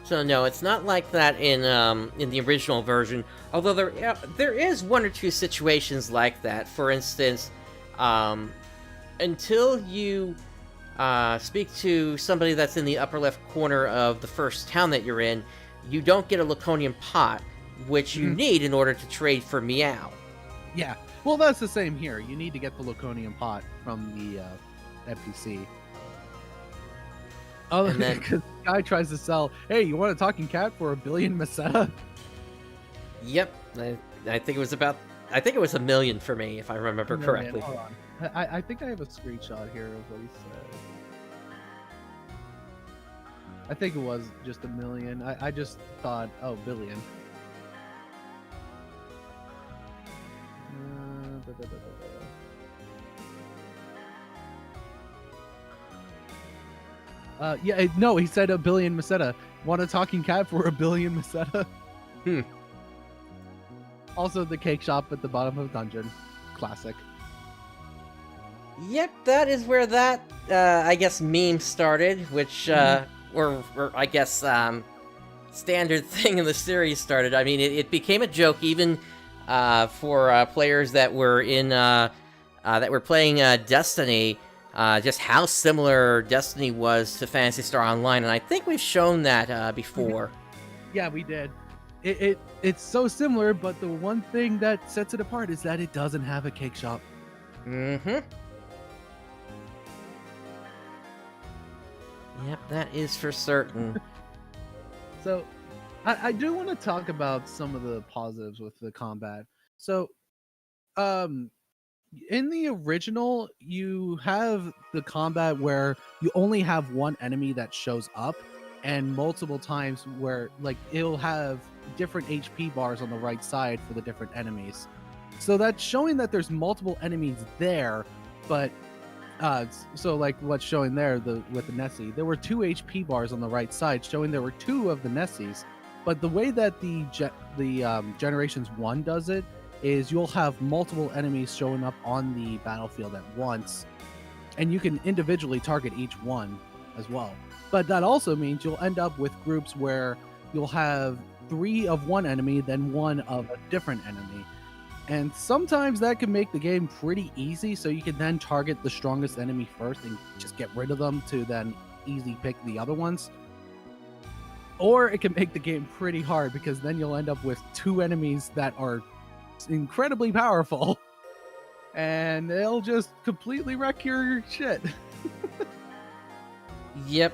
So no, it's not like that in the original version. Although there is one or two situations like that. For instance, until you speak to somebody that's in the upper left corner of the first town that you're in, you don't get a Laconian pot, which you need in order to trade for Meow. Yeah, well, that's the same here. You need to get the Laconian pot from the NPC. Oh, and then because the guy tries to sell, hey, you want a talking cat for 1 billion Meseta? Yep, I think it was $1 million for me, if I remember correctly. Hold on. I think I have a screenshot here of what he said. I think it was just 1 million. I just thought, oh, billion. No, he said 1 billion Meseta. Want a talking cat for 1 billion Meseta? Also, the cake shop at the bottom of the dungeon. Classic. Yep, that is where that, I guess, meme started, which, or I guess, standard thing in the series started. I mean, it became a joke even for players that were playing Destiny, just how similar Destiny was to Phantasy Star Online, and I think we've shown that before. Yeah, we did. It's so similar, but the one thing that sets it apart is that it doesn't have a cake shop. Mm-hmm. Yep, that is for certain. So, I do want to talk about some of the positives with the combat. So, in the original, you have the combat where you only have one enemy that shows up, and multiple times where, like, it'll have different HP bars on the right side for the different enemies. So that's showing that there's multiple enemies there, but so like what's showing there with the Nessie, there were 2 HP bars on the right side showing there were 2 of the Nessies. But the way that the Generations 1 does it is you'll have multiple enemies showing up on the battlefield at once, and you can individually target each one as well. But that also means you'll end up with groups where you'll have 3 of one enemy, then 1 of a different enemy. And sometimes that can make the game pretty easy, so you can then target the strongest enemy first and just get rid of them to then easily pick the other ones. Or it can make the game pretty hard, because then you'll end up with 2 enemies that are incredibly powerful, and they'll just completely wreck your shit. Yep.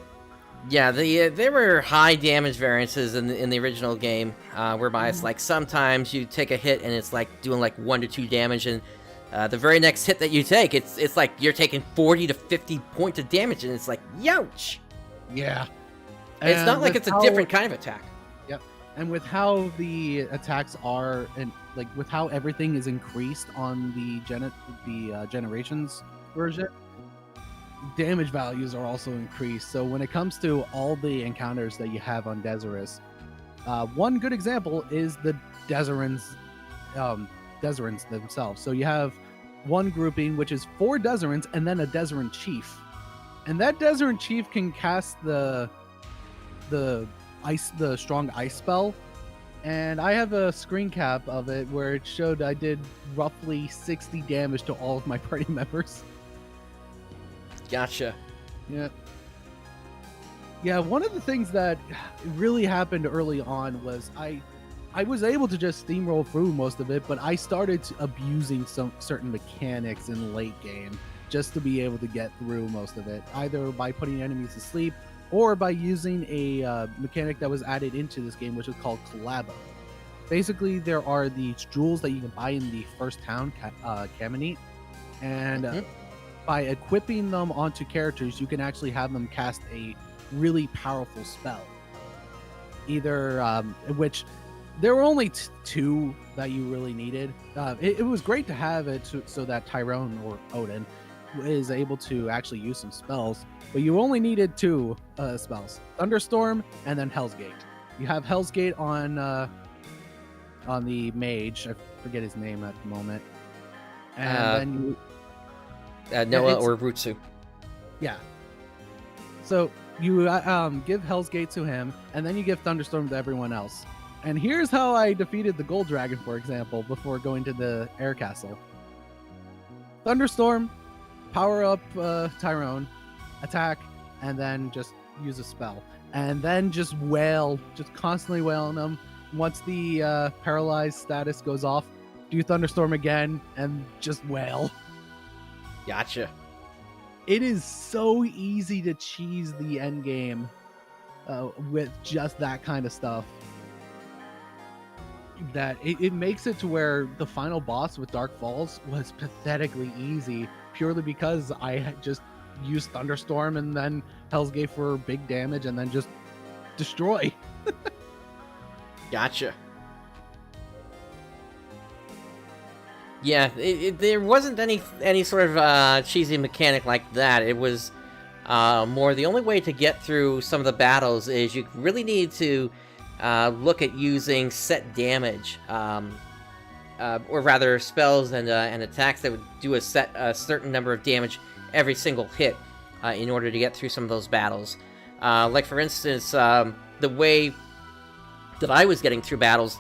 Yeah, there were high damage variances in the original game, whereby it's like sometimes you take a hit and it's like doing like 1 to 2 damage, and the very next hit that you take, it's like you're taking 40 to 50 points of damage, and it's like, youch! Yeah. It's not like it's a different kind of attack. Yep. And with how the attacks are, and like with how everything is increased on the Generations version, damage values are also increased. So when it comes to all the encounters that you have on Deseris, one good example is the Deserins themselves. So you have one grouping which is 4 Deserins and then a Deserin chief. And that Desert Chief can cast the strong ice spell. And I have a screen cap of it where it showed I did roughly 60 damage to all of my party members. Gotcha. Yeah. Yeah, one of the things that really happened early on was I was able to just steamroll through most of it, but I started abusing some certain mechanics in late game just to be able to get through most of it, either by putting enemies to sleep or by using a mechanic that was added into this game, which is called Collabo. Basically, there are these jewels that you can buy in the first town, Caminite, and by equipping them onto characters, you can actually have them cast a really powerful spell. Either, which there were only two that you really needed. It was great to have it so that Tyrone or Odin is able to actually use some spells, but you only needed two spells: Thunderstorm and then Hell's Gate. You have Hell's Gate on the mage. I forget his name at the moment. And then Noah or Rutsu. Yeah. So you give Hell's Gate to him, and then you give Thunderstorm to everyone else. And here's how I defeated the Gold Dragon, for example, before going to the Air Castle. Thunderstorm, power up Tyrone, attack, and then just use a spell. And then just wail, just constantly wailing them. Once the paralyzed status goes off, do Thunderstorm again, and just wail. Gotcha. It is so easy to cheese the end game with just that kind of stuff, that it makes it to where the final boss with Dark Falls was pathetically easy, purely because I had just used Thunderstorm and then Hell's Gate for big damage and then just destroy. Gotcha. Yeah, there wasn't any sort of cheesy mechanic like that. It was more the only way to get through some of the battles is you really need to look at using set damage, or rather spells and attacks that would do a certain number of damage every single hit in order to get through some of those battles. Like for instance, the way that I was getting through battles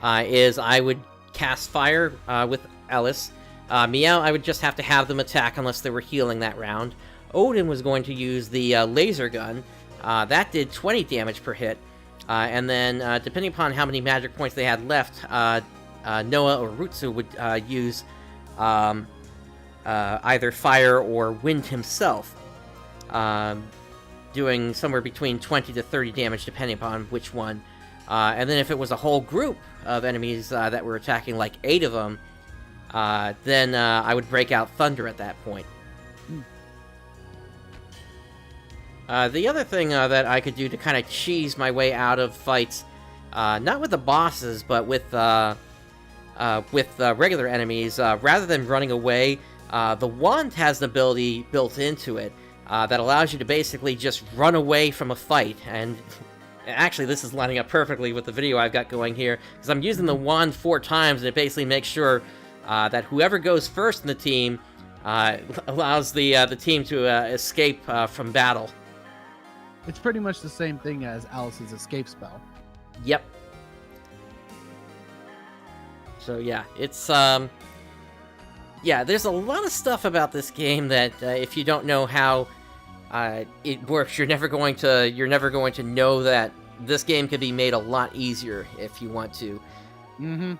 is I would cast fire with Ellis. Meow, I would just have to have them attack unless they were healing that round. Odin was going to use the laser gun. That did 20 damage per hit. And then, depending upon how many magic points they had left, Noah or Rutsu would use either fire or wind himself, doing somewhere between 20 to 30 damage, depending upon which one. And then if it was a whole group of enemies that were attacking, like 8 of them, then I would break out Thunder at that point. The other thing that I could do to kind of cheese my way out of fights, not with the bosses, but with regular enemies, rather than running away, the wand has an ability built into it that allows you to basically just run away from a fight. And actually, this is lining up perfectly with the video I've got going here, because I'm using the wand 4 times, and it basically makes sure that whoever goes first in the team allows the team to escape from battle. It's pretty much the same thing as Alice's escape spell. Yep. So yeah, it's yeah, there's a lot of stuff about this game that if you don't know how it works, you're never going to know that this game could be made a lot easier if you want to. Mm-hmm.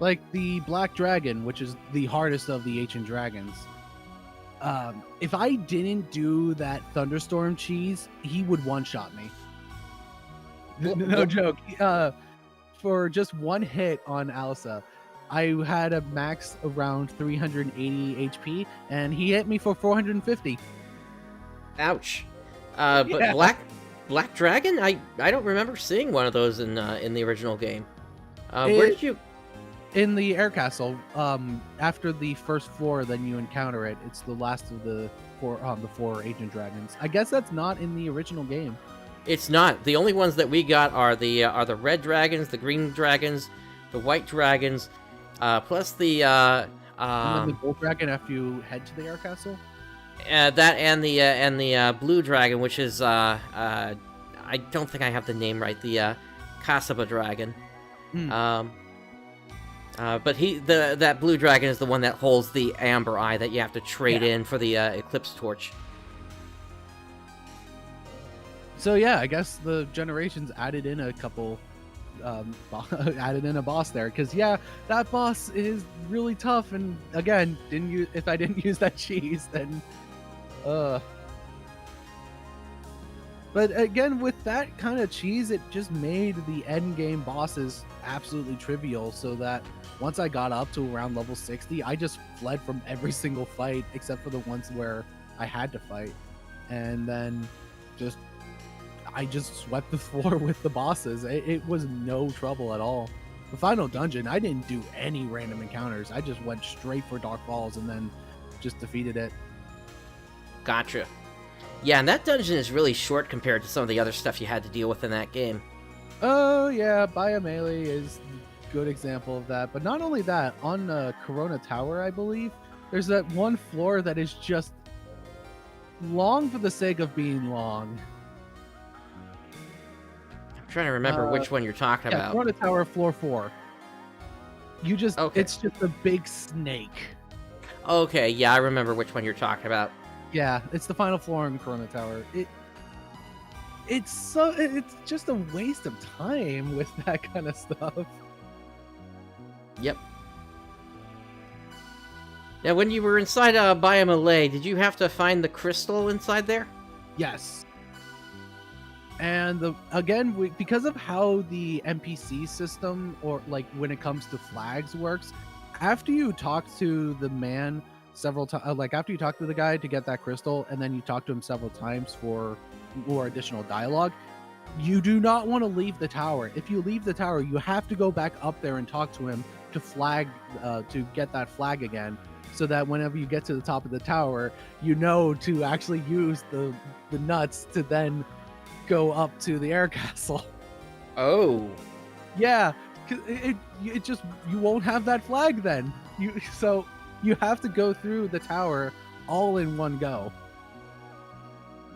Like the Black Dragon, which is the hardest of the ancient dragons. If I didn't do that Thunderstorm cheese, he would one-shot me. No joke. For just one hit on Alisa, I had a max around 380 HP, and he hit me for 450. Ouch. But yeah. Black Dragon? I don't remember seeing one of those in the original game. Where did you... In the Air Castle, after the first floor, then you encounter it. It's the last of the four Ancient Dragons. I guess that's not in the original game. It's not. The only ones that we got are the red dragons, the green dragons, the white dragons, plus the and then the gold dragon after you head to the Air Castle. that and the blue dragon, which is I don't think I have the name right. The Kasaba dragon. Mm. But that blue dragon is the one that holds the amber eye that you have to trade in for the eclipse torch. So yeah, I guess the generations added in a couple, added in a boss there, because yeah, that boss is really tough. And again, if I didn't use that cheese, then, But again, with that kind of cheese, it just made the end game bosses absolutely trivial. So that once I got up to around level 60, I just fled from every single fight except for the ones where I had to fight, and then I just swept the floor with the bosses. It was no trouble at all. The final dungeon, I didn't do any random encounters. I just went straight for Dark Falls and then just defeated it. Gotcha. Yeah, and that dungeon is really short compared to some of the other stuff you had to deal with in that game. Oh yeah, Biomele is a good example of that. But not only that, on Corona Tower, I believe, there's that one floor that is just long for the sake of being long. I'm trying to remember which one you're talking about. Corona Tower, floor 4. It's just a big snake. Okay, yeah, I remember which one you're talking about. Yeah, it's the final floor in Corona Tower. It's just a waste of time with that kind of stuff. Yep. Now, when you were inside Biomele, did you have to find the crystal inside there? Yes. And because of how the NPC system, or like when it comes to flags, works, after you talk to the man several times, like after you talk to the guy to get that crystal, and then you talk to him several times for more additional dialogue, you do not want to leave the tower. If you leave the tower, you have to go back up there and talk to him to get that flag again, so that whenever you get to the top of the tower, you know to actually use the nuts to then go up to the air castle. Oh. Yeah, it just, you won't have that flag then. So you have to go through the tower all in one go.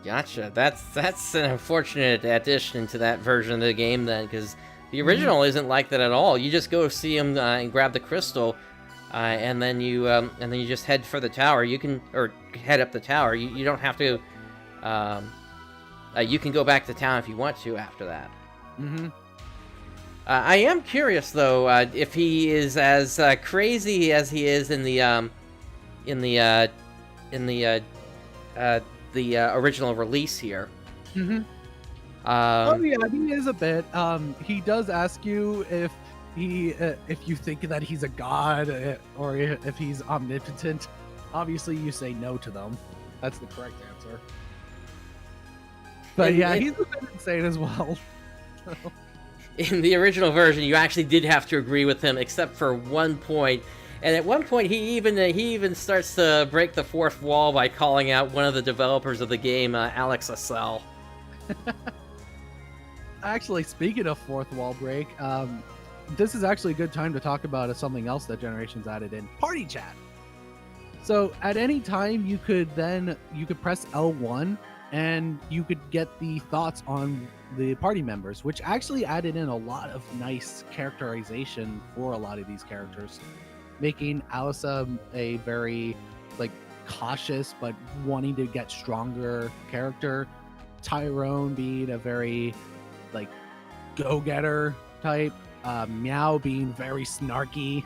Gotcha. That's an unfortunate addition to that version of the game then, because the original isn't like that at all. You just go see him and grab the crystal, and then you just head for the tower. Or head up the tower. You don't have to. You can go back to town if you want to after that. Mm-hmm. I am curious though, if he is as crazy as he is in the original release here. Mm-hmm. Oh yeah, he is a bit. He does ask you if you think that he's a god, or if he's omnipotent. Obviously, you say no to them. That's the correct answer. But yeah, he's a bit insane as well. In the original version, you actually did have to agree with him, except for one point. And at one point, he even starts to break the fourth wall by calling out one of the developers of the game, Alex Assel. Actually, speaking of fourth wall break, this is actually a good time to talk about something else that Generations added in: party chat. So at any time, you could press L1 and you could get the thoughts on the party members, which actually added in a lot of nice characterization for a lot of these characters, making Alisa a very cautious but wanting to get stronger character, Tyrone being a very go-getter type, Meow being very snarky.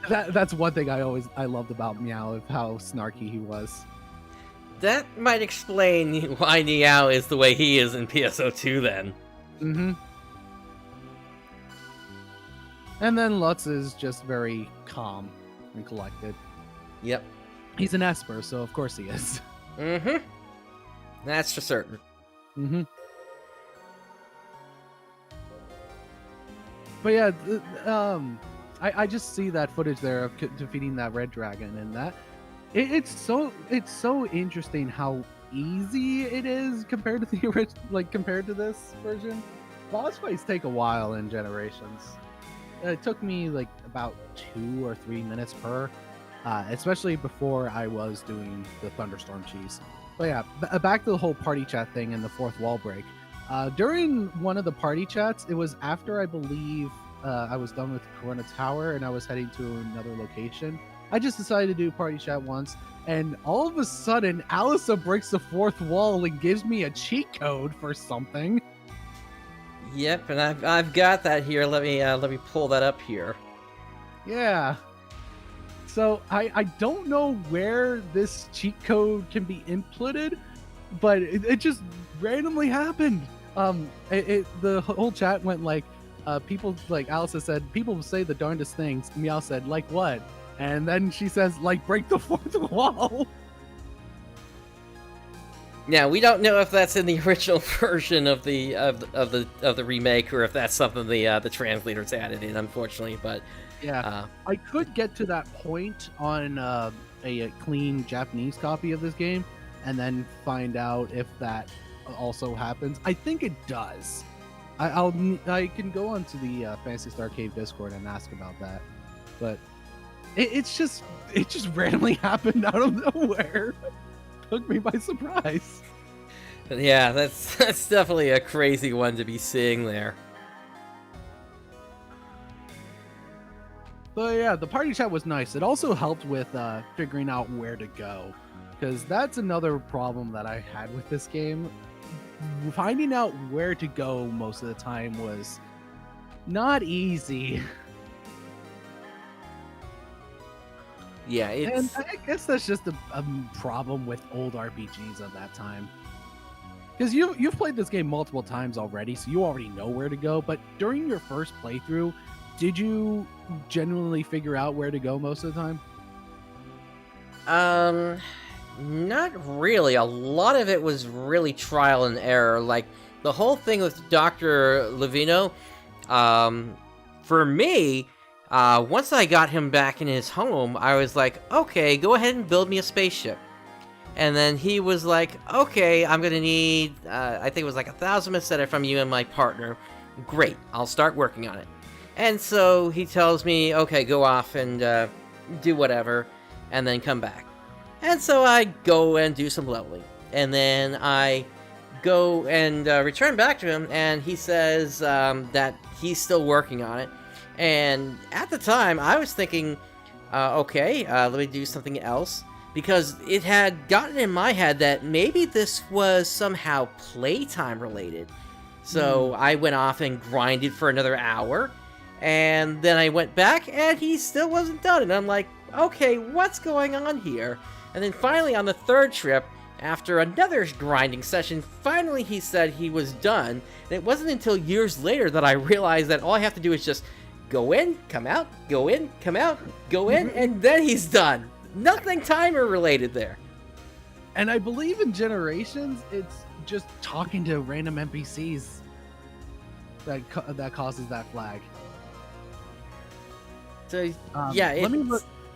That's one thing I loved about Meow, of how snarky he was. That might explain why Meow is the way he is in PSO2 then. Mm-hmm. And then Lutz is just very calm and collected. Yep. He's an Esper, so of course he is. Mm-hmm. That's for certain. Mm-hmm. But yeah, I just see that footage there of defeating that red dragon, and that it's so interesting how easy it is compared to the original, compared to this version. Boss fights take a while in Generations. It took me about 2 or 3 minutes per, especially before I was doing the thunderstorm cheese. But yeah, back to the whole party chat thing and the fourth wall break. During one of the party chats, it was after I believe I was done with Corona Tower and I was heading to another location. I just decided to do party chat once, and all of a sudden, Alyssa breaks the fourth wall and gives me a cheat code for something. Yep, and I've got that here. Let me pull that up here. Yeah. So I don't know where this cheat code can be inputted, but it just randomly happened. The whole chat went like, people, like Alyssa said, people say the darndest things. Meow said, like what? And then she says, like, break the fourth wall. Now we don't know if that's in the original version of the remake, or if that's something the translators added in, unfortunately. But yeah, I could get to that point on a clean Japanese copy of this game, and then find out if that also happens. I think it does. I can go onto the Phantasy Star Cave Discord and ask about that, but it just randomly happened out of nowhere. Took me by surprise. Yeah, that's definitely a crazy one to be seeing there. So yeah, the party chat was nice. It also helped with figuring out where to go, because that's another problem that I had with this game. Finding out where to go most of the time was not easy. Yeah, and I guess that's just a problem with old RPGs of that time. Because you've played this game multiple times already, so you already know where to go. But during your first playthrough, did you genuinely figure out where to go most of the time? Not really. A lot of it was really trial and error. Like, the whole thing with Dr. Levino, for me, once I got him back in his home, I was like, okay, go ahead and build me a spaceship. And then he was like, okay, I'm gonna need, I think it was like 1,000 Meseta from you and my partner. Great, I'll start working on it. And so he tells me, okay, go off and do whatever, and then come back. And so I go and do some leveling. And then I go and return back to him, and he says that he's still working on it. And at the time, I was thinking, okay, let me do something else. Because it had gotten in my head that maybe this was somehow playtime related. So I went off and grinded for another hour. And then I went back, and he still wasn't done. And I'm like, okay, what's going on here? And then finally, on the third trip, after another grinding session, finally he said he was done. And it wasn't until years later that I realized that all I have to do is just go in, come out, go in, come out, go in, and then he's done. Nothing timer related there. And I believe in Generations, it's just talking to random NPCs that causes that flag. So yeah,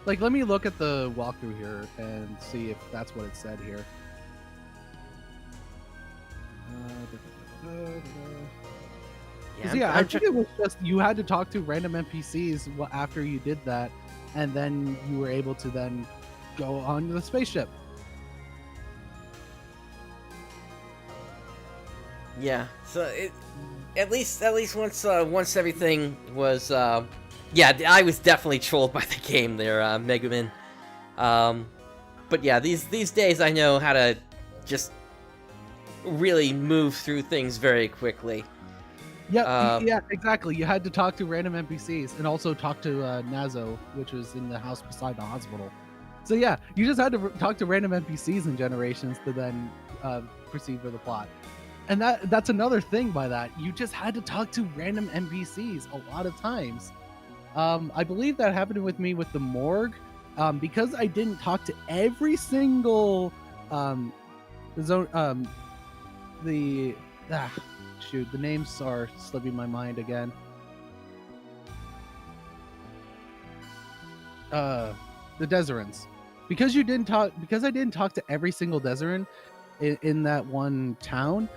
let me look at the walkthrough here and see if that's what it said here. I think it was just you had to talk to random NPCs after you did that, and then you were able to then go on the spaceship. Yeah, so at least once everything was yeah, I was definitely trolled by the game there, Megumin. But yeah, these days I know how to just really move through things very quickly. Yeah, exactly. You had to talk to random NPCs and also talk to Nazo, which was in the house beside the hospital. So yeah, you just had to talk to random NPCs in Generations to then proceed with the plot. And that's another thing by that. You just had to talk to random NPCs a lot of times. I believe that happened with me with the morgue, because I didn't talk to every single the names are slipping my mind again. The Deserans. Because I didn't talk to every single Deseran in that one town,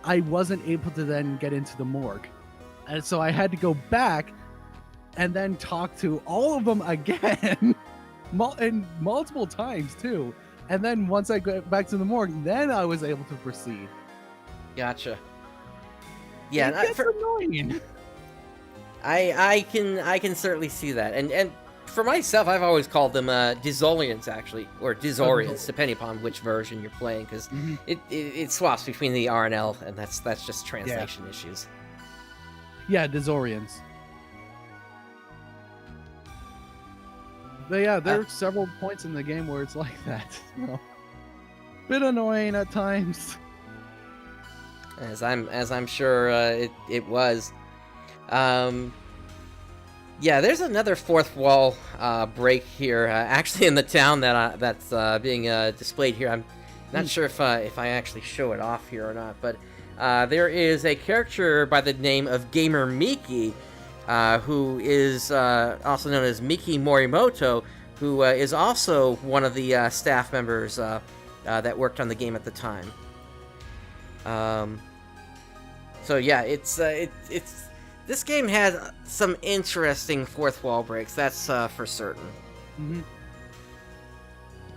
I wasn't able to then get into the morgue. And so I had to go back and then talk to all of them again and multiple times too. And then once I got back to the morgue, then I was able to proceed. Gotcha. Yeah, It gets annoying. I can certainly see that, and for myself, I've always called them Disorients, actually, or Disorients, depending upon which version you're playing, because it swaps between the R and L, and that's just translation issues. Yeah, Disorients. But yeah, there are several points in the game where it's like that. You know, bit annoying at times. As I'm sure it was. Yeah, there's another fourth wall break here, actually in the town that's being displayed here. I'm not sure if I actually show it off here or not, but there is a character by the name of Gamer Miki, who is also known as Miki Morimoto, who is also one of the staff members that worked on the game at the time. So yeah, it's this game has some interesting fourth wall breaks. That's for certain.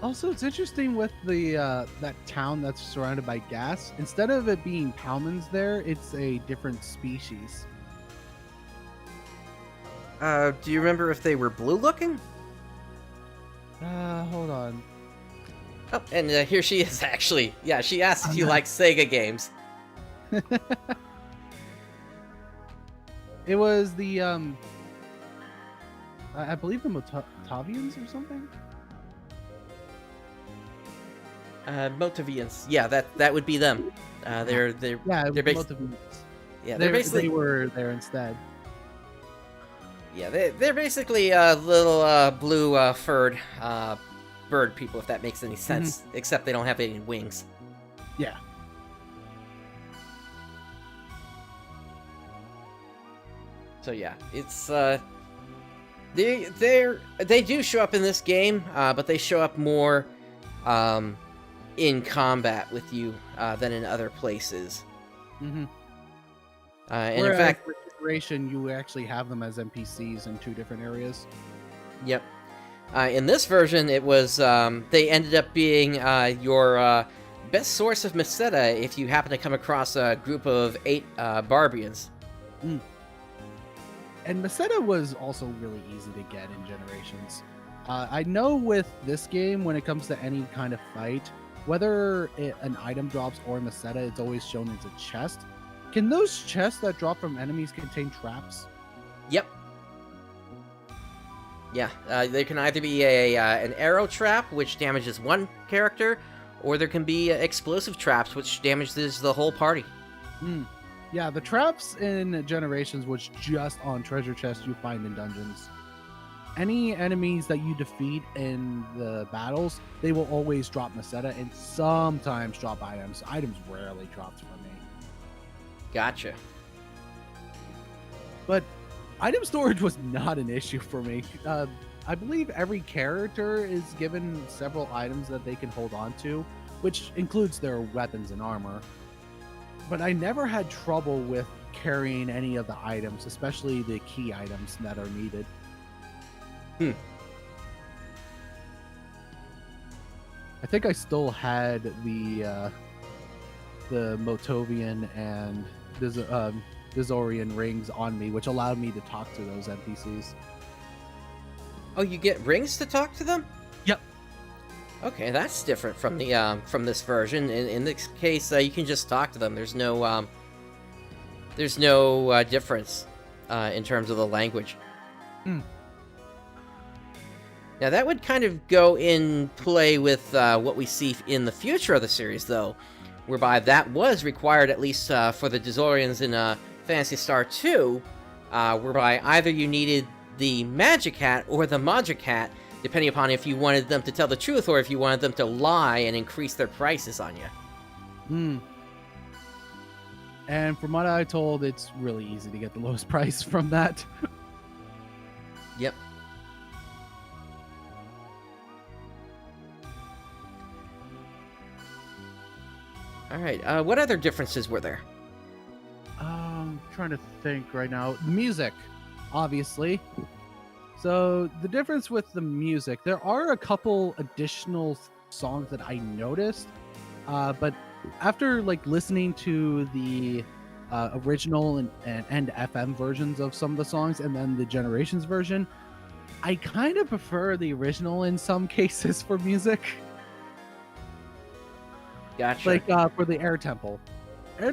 Also, it's interesting with the that town that's surrounded by gas. Instead of it being Palmans there, it's a different species. Do you remember if they were blue looking? Hold on. Oh, and here she is actually. Yeah, she asked if you like Sega games. It was the I believe the Motavians or something. Motavians. Yeah, that would be them. They're Motavians. Yeah, they were there instead. Yeah, they're basically little blue furred bird people, if that makes any sense. Except they don't have any wings. Yeah. So yeah, it's they do show up in this game, but they show up more in combat with you than in other places. And whereas in fact, for Generation, you actually have them as NPCs in 2 different areas. Yep. In this version, it was they ended up being your best source of Meseta if you happen to come across a group of 8 Barbians. And Meseta was also really easy to get in Generations. I know with this game, when it comes to any kind of fight, whether an item drops or Meseta, it's always shown as a chest. Can those chests that drop from enemies contain traps? Yep. Yeah, there can either be an arrow trap, which damages one character, or there can be explosive traps, which damages the whole party. Yeah, the traps in Generations was just on treasure chests you find in dungeons. Any enemies that you defeat in the battles, they will always drop Meseta and sometimes drop items. Items rarely dropped for me. Gotcha. But item storage was not an issue for me. I believe every character is given several items that they can hold on to, which includes their weapons and armor. But I never had trouble with carrying any of the items, especially the key items that are needed. I think I still had the Motovian and Dizorian rings on me, which allowed me to talk to those NPCs. Oh, you get rings to talk to them? Yep. Okay, that's different from the from this version. In this case, you can just talk to them. There's no difference in terms of the language. Now that would kind of go in play with what we see in the future of the series, though, whereby that was required at least for the Dizorians in Phantasy Star 2, whereby either you needed the Magic Hat or the Magic Hat, depending upon if you wanted them to tell the truth or if you wanted them to lie and increase their prices on you. And from what I told, it's really easy to get the lowest price from that. Yep. Alright, what other differences were there? I'm trying to think right now. Music, obviously. So the difference with the music, there are a couple additional songs that I noticed, but after like listening to the original and FM versions of some of the songs, and then the Generations version, I kind of prefer the original in some cases for music. Gotcha. Like for the Air Temple, Air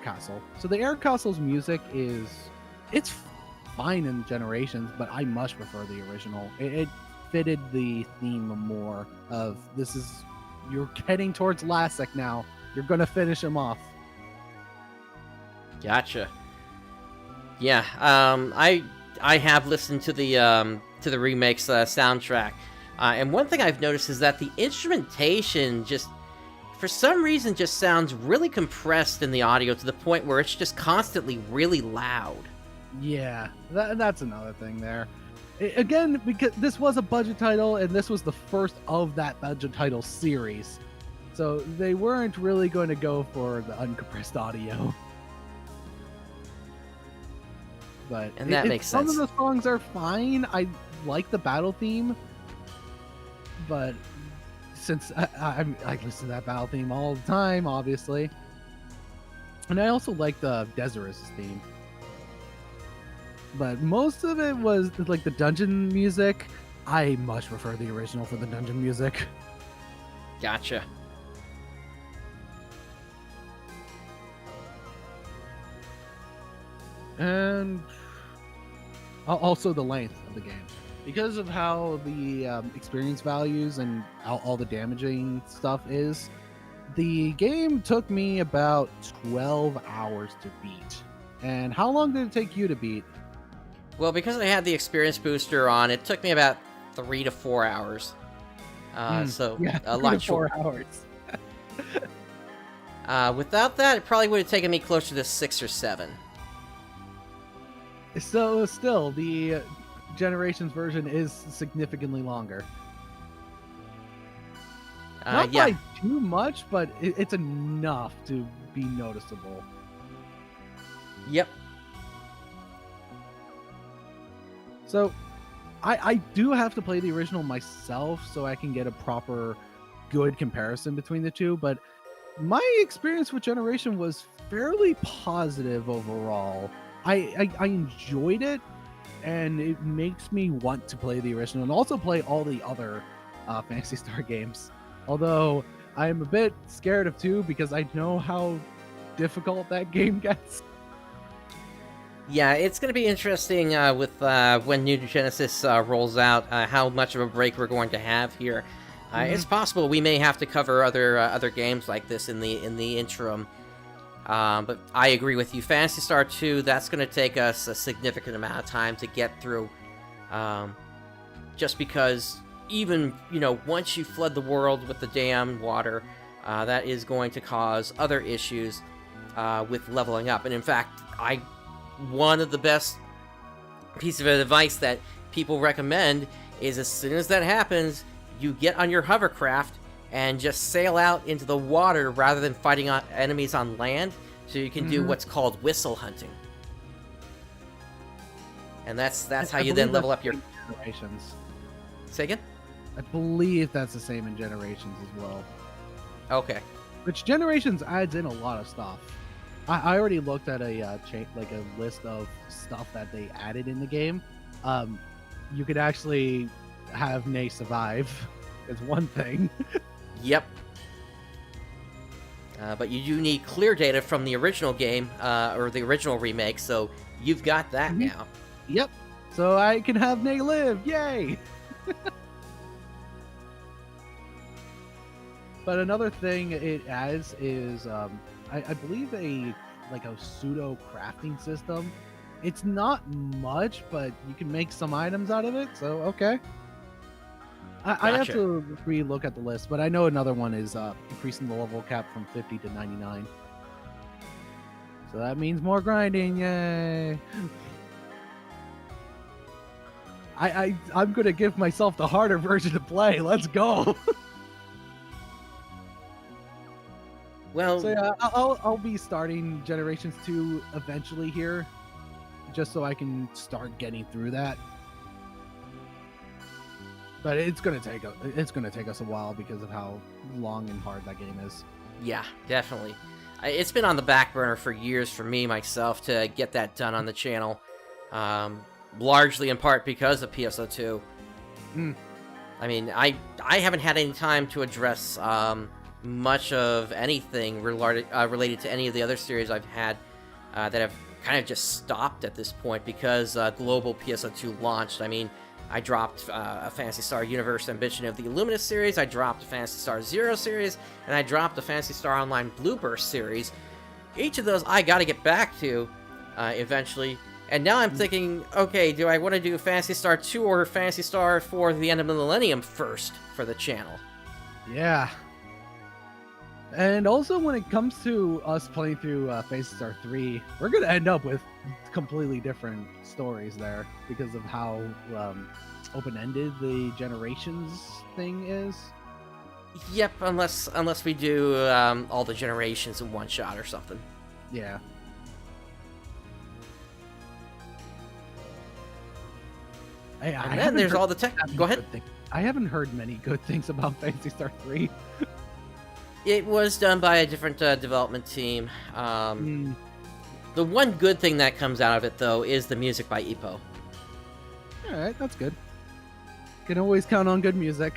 Castle. So the Air Castle's music it's fine in Generations, but I much prefer the original. It fitted the theme more of you're heading towards Lassic now. You're gonna finish him off. Gotcha. Yeah, I have listened to the remakes soundtrack, and one thing I've noticed is that the instrumentation just, for some reason, just sounds really compressed in the audio to the point where it's just constantly really loud. Yeah, that's another thing there. Again, because this was a budget title, and this was the first of that budget title series, so they weren't really going to go for the uncompressed audio. And that makes sense. Some of the songs are fine. I like the battle theme, but since I listen to that battle theme all the time, obviously, and I also like the Deseris theme. But most of it was like the dungeon music. I much prefer the original for the dungeon music. Gotcha. And also the length of the game. Because of how the experience values and all the damaging stuff is, the game took me about 12 hours to beat. And how long did it take you to beat? Well, because I had the experience booster on, it took me about 3 to 4 hours. So yeah, a lot short. 4 hours. Without that, it probably would have taken me closer to 6 or 7. So still, the Generations version is significantly longer. Not yeah. by too much, but it's enough to be noticeable. Yep. So, I do have to play the original myself so I can get a proper, good comparison between the two, but my experience with Generation was fairly positive overall. I enjoyed it, and it makes me want to play the original and also play all the other Phantasy Star games. Although, I'm a bit scared of 2 because I know how difficult that game gets. Yeah, it's going to be interesting with when New Genesis rolls out, how much of a break we're going to have here. It's possible we may have to cover other games like this in the interim. But I agree with you. Phantasy Star 2, that's going to take us a significant amount of time to get through. Just because even, once you flood the world with the damn water, that is going to cause other issues with leveling up. And in fact, one of the best pieces of advice that people recommend is as soon as that happens, you get on your hovercraft and just sail out into the water rather than fighting enemies on land, so you can do what's called whistle hunting. And that's how you then level up your Generations. Say again? I believe that's the same in Generations as well. Okay. Which Generations adds in a lot of stuff. I already looked at a list of stuff that they added in the game. You could actually have Nay survive as one thing. Yep. But you do need clear data from the original game, or the original remake, so you've got that now. Yep. So I can have Nay live. Yay! But another thing it adds is, I believe a pseudo crafting system. It's not much, but you can make some items out of it, so okay. I have to re-look at the list, but I know another one is increasing the level cap from 50 to 99. So that means more grinding, yay! I'm gonna give myself the harder version to play. Let's go! Well, so yeah, I'll be starting Generations 2 eventually here. just so I can start getting through that. But it's gonna take us a while because of how long and hard that game is. Yeah, definitely. It's been on the back burner for years for me, myself, to get that done on the channel. Largely in part because of PSO2. I mean, I haven't had any time to address much of anything related to any of the other series I've had that have kind of just stopped at this point because global PSO2 launched. I mean, I dropped a Phantasy Star Universe Ambition of the Illuminous series, I dropped a Phantasy Star Zero series, and I dropped a Phantasy Star Online Blueburst series. Each of those I gotta get back to eventually. And now I'm thinking, okay, do I want to do Phantasy Star 2 or Phantasy Star for the end of the millennium first for the channel? Yeah. And also, when it comes to us playing through Phantasy Star 3, we're going to end up with completely different stories there because of how open-ended the Generations thing is. Yep, unless we do all the Generations in one shot or something. Yeah. And then there's all the tech. Go ahead. I haven't heard many good things about Phantasy Star 3. It was done by a different development team. The one good thing that comes out of it, though, is the music by Ippo. Alright, that's good. Can always count on good music.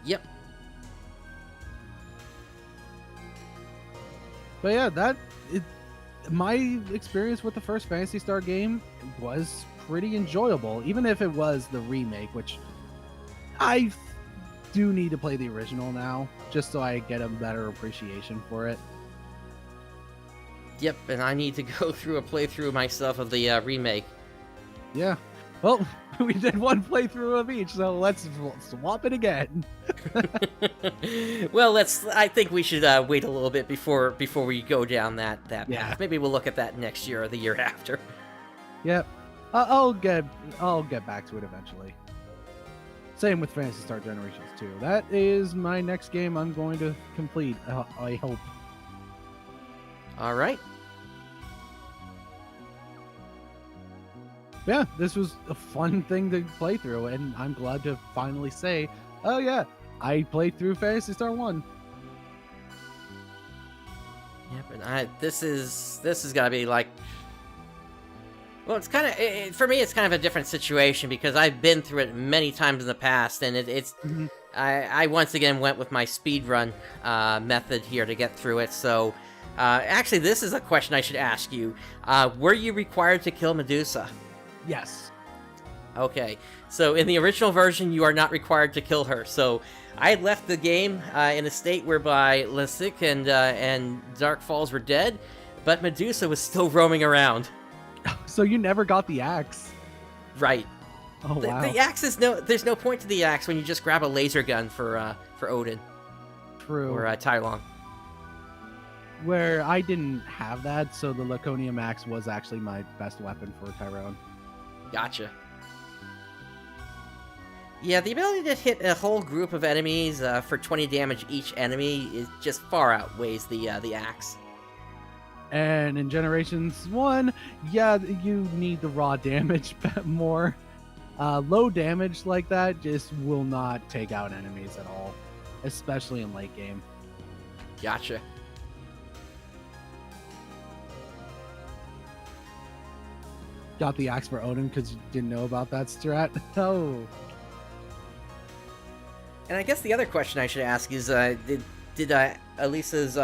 Yep. But yeah, my experience with the first Phantasy Star game was pretty enjoyable, even if it was the remake, which I do need to play the original now, just so I get a better appreciation for it. Yep, and I need to go through a playthrough myself of the remake. Yeah. Well, we did one playthrough of each, so let's swap it again. Well, I think we should wait a little bit before we go down that path. Maybe we'll look at that next year or the year after. Yep. I'll get back to it eventually. Same with Phantasy Star Generations 2. That is my next game I'm going to complete, I hope. All right. Yeah, this was a fun thing to play through, and I'm glad to finally say, oh yeah, I played through Phantasy Star 1. Yeah, but this is gotta be like, well, it's kind of, for me, it's kind of a different situation because I've been through it many times in the past, and it's I once again went with my speedrun method here to get through it. So actually, this is a question I should ask you. Were you required to kill Medusa? Yes. Okay, so in the original version, you are not required to kill her. So I had left the game in a state whereby Lasik and Dark Falls were dead, but Medusa was still roaming around. So you never got the axe? Right. Oh wow. The axe is there's no point to the axe when you just grab a laser gun for Odin. True. Or Tylon. Where I didn't have that, so the Laconium axe was actually my best weapon for Tyrone. Gotcha. Yeah, the ability to hit a whole group of enemies for 20 damage each enemy is just far outweighs the axe. And in Generations 1, yeah, you need the raw damage more. Low damage like that just will not take out enemies at all, especially in late game. Gotcha. Got the axe for Odin because you didn't know about that strat? Oh. And I guess the other question I should ask is, did Elisa's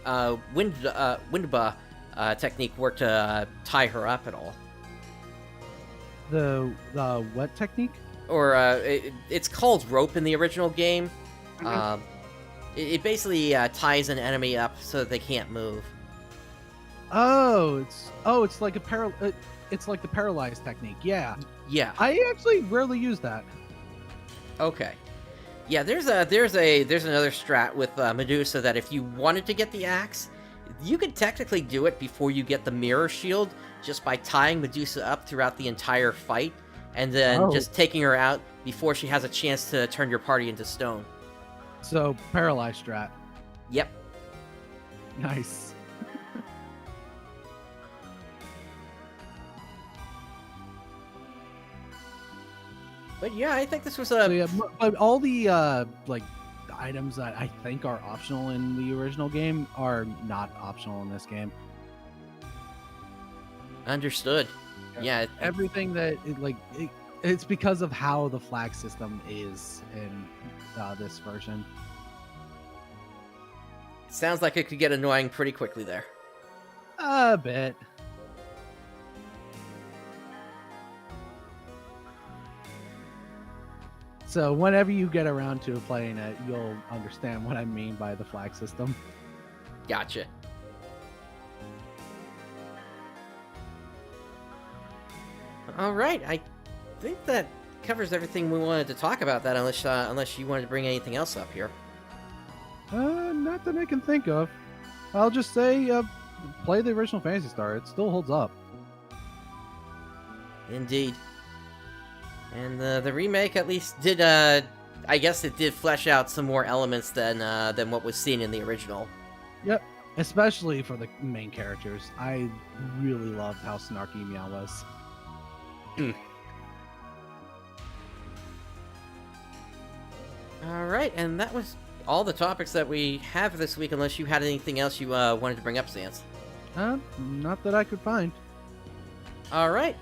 Windba technique work to tie her up at all? The what technique? Or it's called rope in the original game. It basically ties an enemy up so that they can't move. It's like it's like the paralyzed technique. Yeah. Yeah. I actually rarely use that. Okay. Yeah, there's another strat with Medusa that if you wanted to get the axe, you could technically do it before you get the mirror shield just by tying Medusa up throughout the entire fight and then just taking her out before she has a chance to turn your party into stone. So, paralyzed strat. Yep. Nice. But yeah, I think this was So a... yeah, but all the like items that I think are optional in the original game are not optional in this game. Understood. Yeah. Everything that it's because of how the flag system is in this version. Sounds like it could get annoying pretty quickly there. A bit. So whenever you get around to playing it, you'll understand what I mean by the flag system. Gotcha. All right, I think that covers everything we wanted to talk about. That unless you wanted to bring anything else up here. Not that I can think of. I'll just say, play the original Phantasy Star. It still holds up. Indeed. And the remake at least did, I guess it did flesh out some more elements than what was seen in the original. Yep, especially for the main characters. I really loved how snarky Meow was. All right, and that was all the topics that we have this week, unless you had anything else you wanted to bring up, Zance. Not that I could find. All right.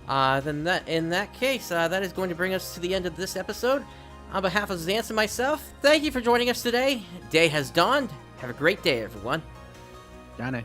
Then in that case, that is going to bring us to the end of this episode. On behalf of Zance and myself, thank you for joining us today. Day has dawned. Have a great day, everyone. Johnny.